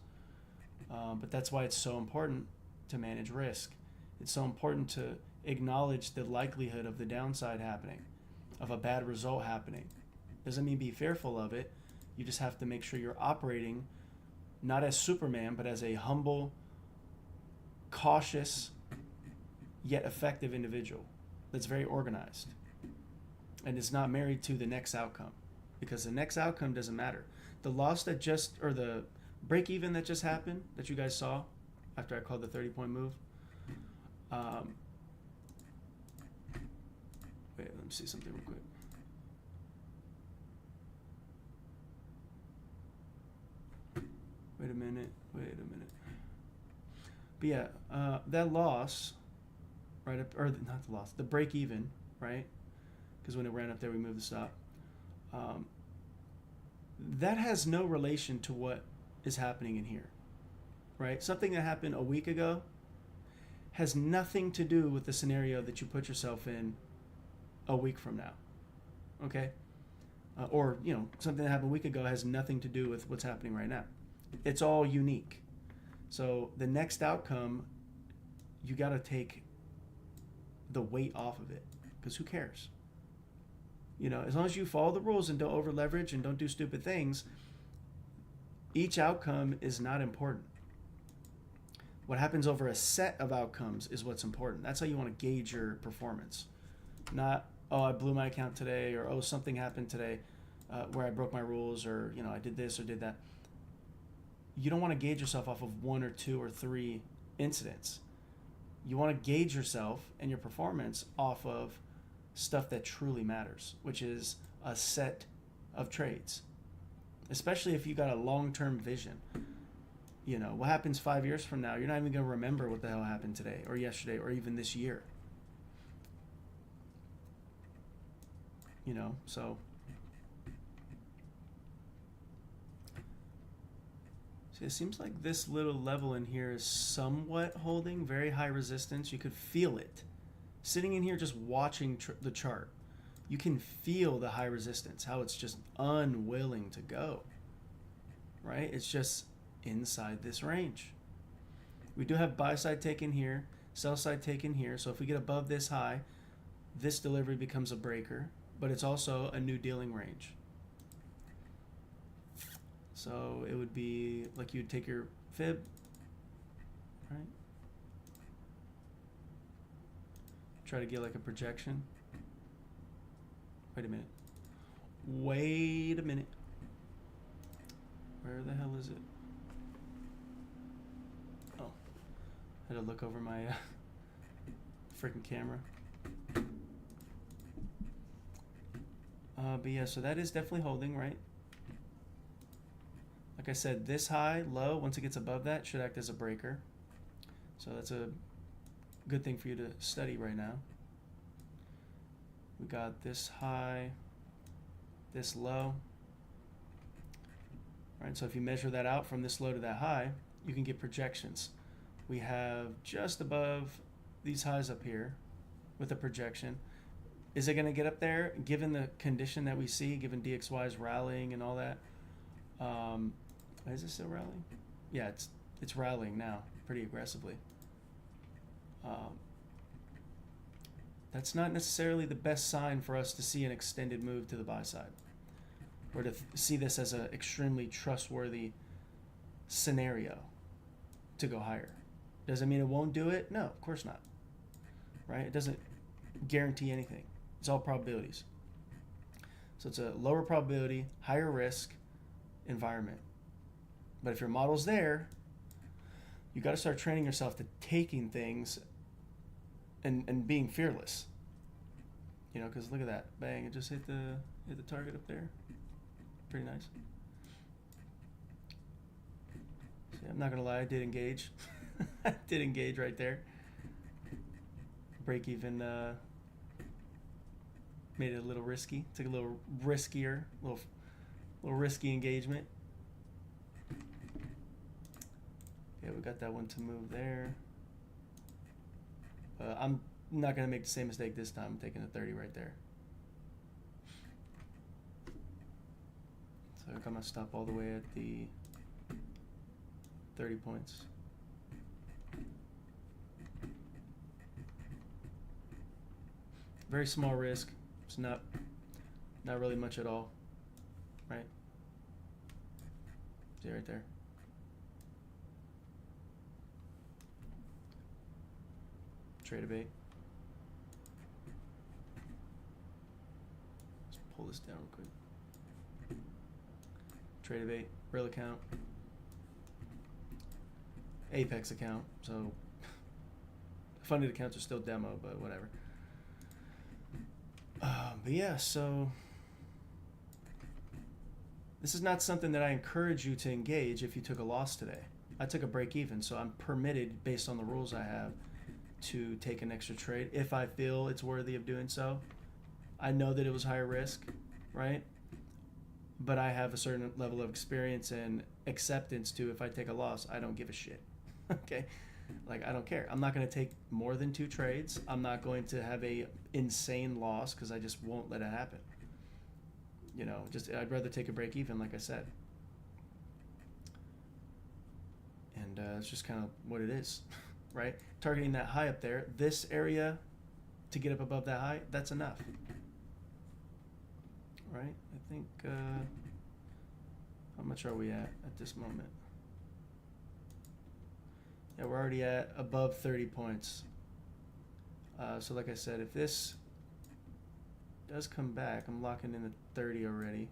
But that's why it's so important to manage risk. It's so important to acknowledge the likelihood of the downside happening, of a bad result happening. Doesn't mean be fearful of it. You just have to make sure you're operating not as Superman, but as a humble, cautious, yet effective individual that's very organized and is not married to the next outcome, because the next outcome doesn't matter. The loss that just, or the break even that just happened that you guys saw after I called the 30-point move. Wait, let me see something real quick. Wait a minute. But yeah, that loss, right up, or not the loss, the break even, right? Because when it ran up there, we moved the stop. That has no relation to what is happening in here, right? Something that happened a week ago has nothing to do with the scenario that you put yourself in a week from now, okay? Or, you know, something that happened a week ago has nothing to do with what's happening right now. It's all unique. So the next outcome, you got to take the weight off of it, because who cares? You know, as long as you follow the rules and don't over leverage and don't do stupid things, each outcome is not important. What happens over a set of outcomes is what's important. That's how you want to gauge your performance. Not, oh, I blew my account today, or oh, something happened today where I broke my rules, or, you know, I did this or did that. You don't want to gauge yourself off of 1 or 2 or 3 incidents. You want to gauge yourself and your performance off of stuff that truly matters, which is a set of trades. Especially if you got a long-term vision. You know, what happens 5 years from now, you're not even going to remember what the hell happened today or yesterday or even this year. You know, so see, it seems like this little level in here is somewhat holding, very high resistance. You could feel it. Sitting in here just watching the chart, you can feel the high resistance, how it's just unwilling to go, right? It's just inside this range. We do have buy side taken here, sell side taken here. So if we get above this high, this delivery becomes a breaker, but it's also a new dealing range. So it would be like you'd take your fib, right? Try to get like a projection. Wait a minute. Where the hell is it? Oh, I had to look over my freaking camera. But yeah, so that is definitely holding, right? Like I said, this high, low, once it gets above that, should act as a breaker. So that's a good thing for you to study right now. We got this high, this low. right? So if you measure that out from this low to that high, you can get projections. We have just above these highs up here with a projection. Is it going to get up there given the condition that we see, given DXY is rallying and all that? Is it still rallying? Yeah, it's rallying now pretty aggressively. That's not necessarily the best sign for us to see an extended move to the buy side, or to see this as an extremely trustworthy scenario to go higher. Does it mean it won't do it? No, of course not. Right? It doesn't guarantee anything. It's all probabilities. So it's a lower probability, higher risk environment. But if your model's there, you got to start training yourself to taking things and being fearless. You know, because look at that. Bang, it just hit the target up there. Pretty nice. See, I'm not going to lie, I did engage. I did engage right there. Break even made it a little risky. Took a little riskier, little risky engagement. Yeah, we got that one to move there. I'm not going to make the same mistake this time. I'm taking a 30 right there. So I'm going to stop all the way at the 30 points. Very small risk. It's not really much at all, right? See right there. Trade a bait. Let's pull this down real quick. Trade a bait, real account, Apex account. So funded accounts are still demo, but whatever. But yeah, so this is not something that I encourage you to engage if you took a loss today. I took a break even, so I'm permitted, based on the rules I have, to take an extra trade if I feel it's worthy of doing so. I know that it was higher risk, right? But I have a certain level of experience and acceptance to, if I take a loss, I don't give a shit. Okay? Like, I don't care. I'm not going to take more than 2 trades. I'm not going to have a insane loss because I just won't let it happen. You know, just I'd rather take a break even, like I said. And it's just kind of what it is, right? Targeting that high up there, this area to get up above that high, that's enough. Right? I think, how much are we at this moment? Yeah, we're already at above 30 points. So like I said, if this does come back, I'm locking in at 30 already.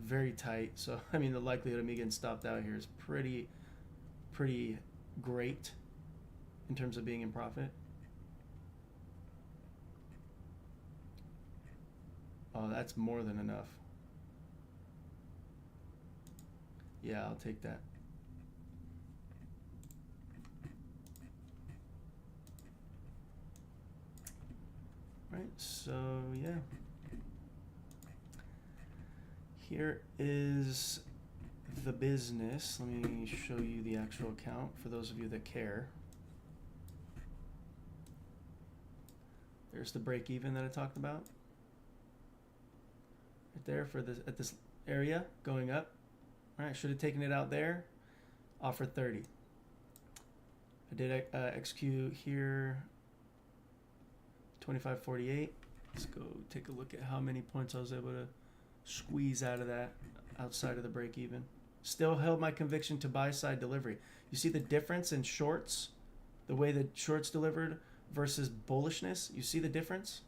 Very tight. So, I mean, the likelihood of me getting stopped out here is pretty great in terms of being in profit. Oh, that's more than enough. Yeah, I'll take that. Right, so yeah. Here is the business. Let me show you the actual account for those of you that care. There's the break even that I talked about. Right there for this at this area going up. All right, should have taken it out there. Offer 30. I did execute here. 25.48. Let's go take a look at how many points I was able to squeeze out of that outside of the break even. Still held my conviction to buy side delivery. You see the difference in shorts, the way that shorts delivered versus bullishness. You see the difference?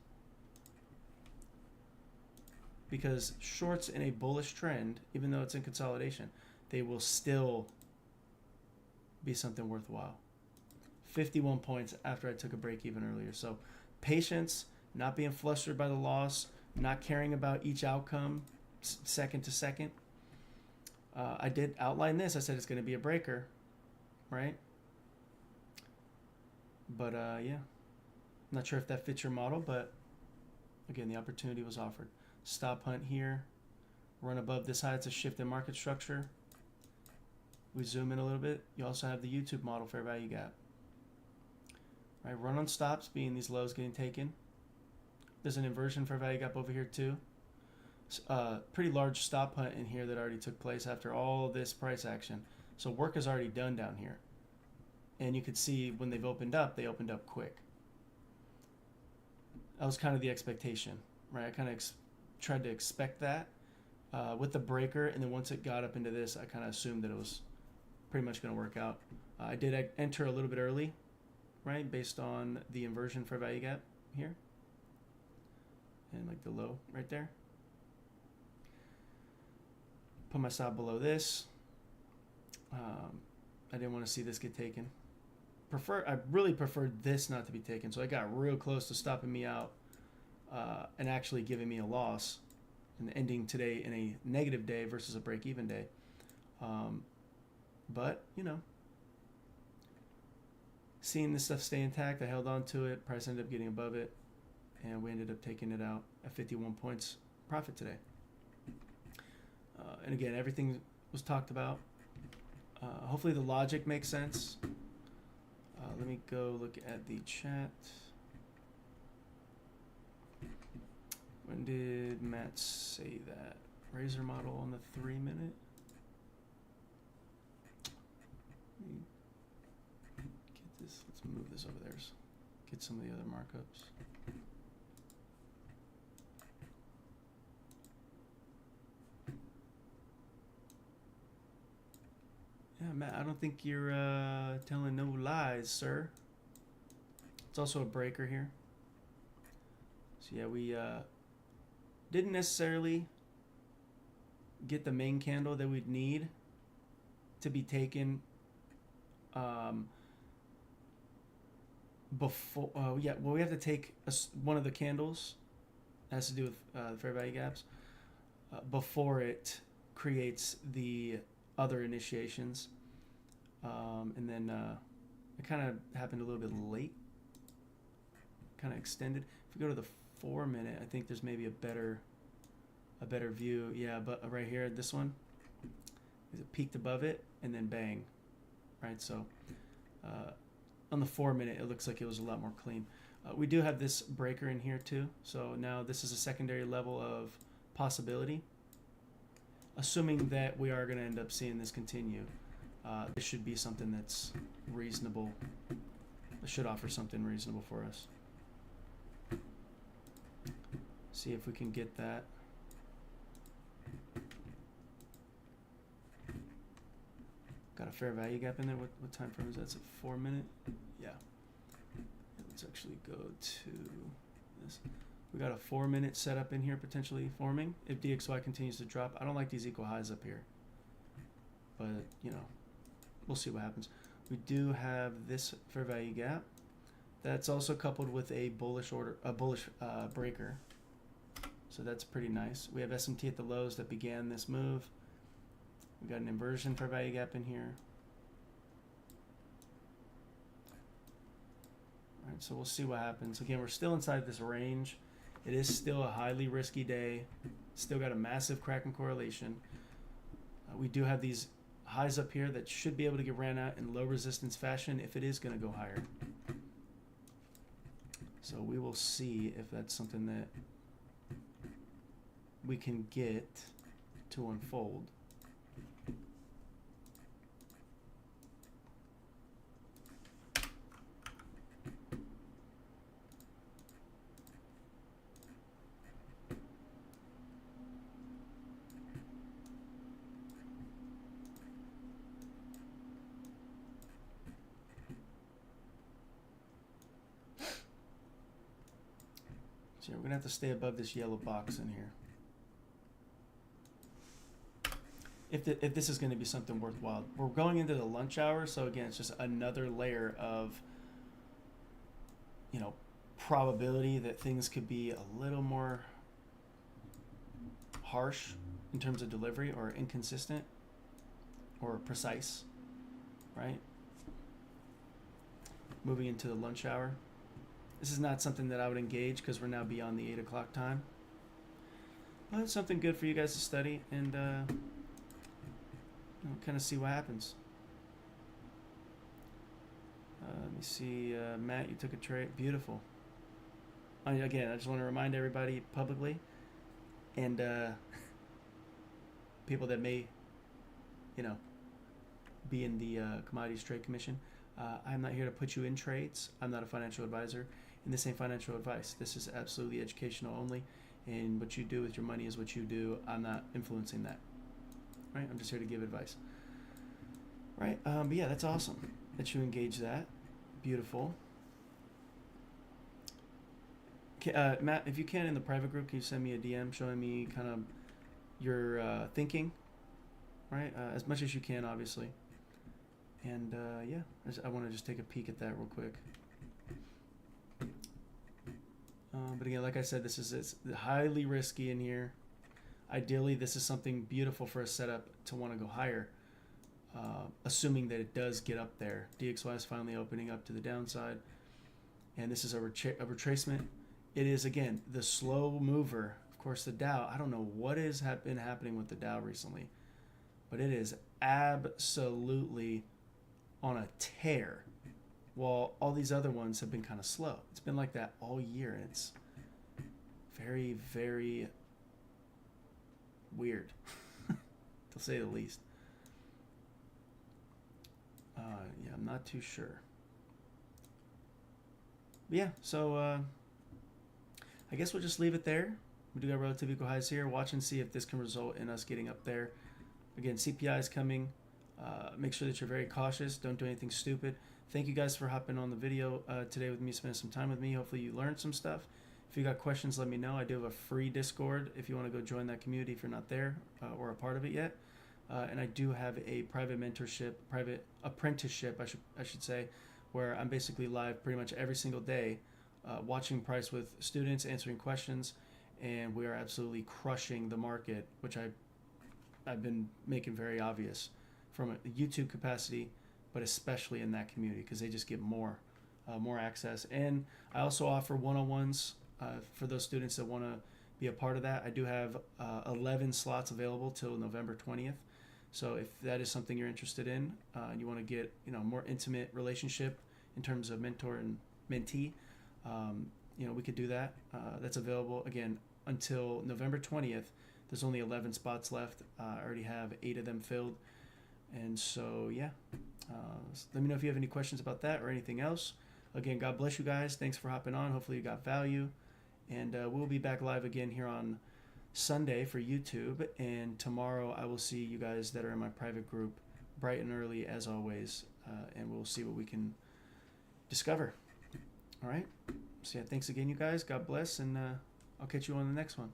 Because shorts in a bullish trend, even though it's in consolidation, they will still be something worthwhile. 51 points after I took a break even earlier. So patience, not being flustered by the loss, not caring about each outcome second to second. I did outline this. I said it's going to be a breaker, right? But yeah, I'm not sure if that fits your model, but again, the opportunity was offered. Stop hunt here, run above this high. It's a shift in market structure. We zoom in a little bit. You also have the YouTube model fair value gap. Right, run on stops being these lows getting taken. There's an inversion fair value gap over here too. Pretty large stop hunt in here that already took place after all this price action. So work is already done down here. And you could see when they've opened up, they opened up quick. That was kind of the expectation, right? I kind of tried to expect that with the breaker, and then once it got up into this, I kind of assumed that it was pretty much going to work out. I did enter a little bit early, right, based on the inversion fair value gap here. And like the low right there. Put my stop below this. I didn't want to see this get taken. I really preferred this not to be taken, so I got real close to stopping me out and actually giving me a loss and ending today in a negative day versus a break-even day. But, you know, seeing this stuff stay intact, I held on to it. Price ended up getting above it, and we ended up taking it out at 51 points profit today. And again, everything was talked about. Hopefully the logic makes sense. Let me go look at the chat. When did Matt say that? Razor model on the 3-minute? Get this. Let's move this over there. Get some of the other markups. Yeah, Matt, I don't think you're telling no lies, sir. It's also a breaker here. So yeah, we didn't necessarily get the main candle that we'd need to be taken before. Yeah, well, we have to take one of the candles that has to do with the fair value gaps before it creates the other initiations, and then it kind of happened a little bit late, kind of extended. If we go to the 4-minute, I think there's maybe a better view. Yeah, but right here, this one, it peaked above it and then bang, right? So on the 4-minute, it looks like it was a lot more clean. We do have this breaker in here too, so now this is a secondary level of possibility. Assuming that we are going to end up seeing this continue, this should be something that's reasonable. It should offer something reasonable for us. See if we can get that. Got a fair value gap in there. What time frame is that? It's a 4-minute? Yeah. Let's actually go to this. We got a 4-minute setup in here potentially forming if DXY continues to drop. I don't like these equal highs up here, but you know, we'll see what happens. We do have this fair value gap that's also coupled with a bullish breaker, so that's pretty nice. We have SMT at the lows that began this move. We got an inversion fair value gap in here. All right, so we'll see what happens. Again, we're still inside this range. It is still a highly risky day. Still got a massive cracking correlation. We do have these highs up here that should be able to get ran out in low resistance fashion if it is going to go higher. So we will see if that's something that we can get to unfold. So we're going to have to stay above this yellow box in here. If this is going to be something worthwhile. We're going into the lunch hour, so again, it's just another layer of, you know, probability that things could be a little more harsh in terms of delivery or inconsistent or precise, right? Moving into the lunch hour. This is not something that I would engage because we're now beyond the 8 o'clock time. But it's something good for you guys to study and kind of see what happens. Let me see, Matt, you took a trade. Beautiful. Again, I just want to remind everybody publicly, and people that may, you know, be in the Commodities Trade Commission. I'm not here to put you in trades. I'm not a financial advisor, and this ain't financial advice. This is absolutely educational only, and what you do with your money is what you do. I'm not influencing that. Right? I'm just here to give advice. Right? But yeah, that's awesome that you engage that. Beautiful. Matt, if you can, in the private group, can you send me a DM showing me kind of your thinking, right? As much as you can, obviously. And yeah, I want to just take a peek at that real quick. But again, like I said, it's highly risky in here. Ideally, this is something beautiful for a setup to want to go higher, assuming that it does get up there. DXY is finally opening up to the downside, and this is a retracement. It is, again, the slow mover. Of course, the Dow, I don't know what has been happening with the Dow recently, but it is absolutely on a tear, while all these other ones have been kind of slow. It's been like that all year, and it's very, very weird, to say the least. Yeah, I'm not too sure. But yeah, so I guess we'll just leave it there. We do got relative equal highs here. Watch and see if this can result in us getting up there. Again, CPI is coming. Make sure that you're very cautious. Don't do anything stupid. Thank you guys for hopping on the video today with me, spending some time with me. Hopefully you learned some stuff. If you got questions, let me know. I do have a free Discord if you want to go join that community if you're not there or a part of it yet. And I do have a private mentorship, private apprenticeship, I should say, where I'm basically live pretty much every single day, watching price with students, answering questions, and we are absolutely crushing the market, which I've been making very obvious from a YouTube capacity, but especially in that community because they just get more access. And I also offer one-on-ones for those students that want to be a part of that. I do have 11 slots available till November 20th. So if that is something you're interested in, and you want to get more intimate relationship in terms of mentor and mentee, we could do that. That's available again until November 20th. There's only 11 spots left. I already have 8 of them filled, and so yeah. Let me know if you have any questions about that or anything else. Again, God bless you guys. Thanks for hopping on. Hopefully you got value, and we'll be back live again here on Sunday for YouTube, and tomorrow I will see you guys that are in my private group bright and early as always, and we'll see what we can discover. All right, so yeah, thanks again you guys. God bless, and I'll catch you on the next one.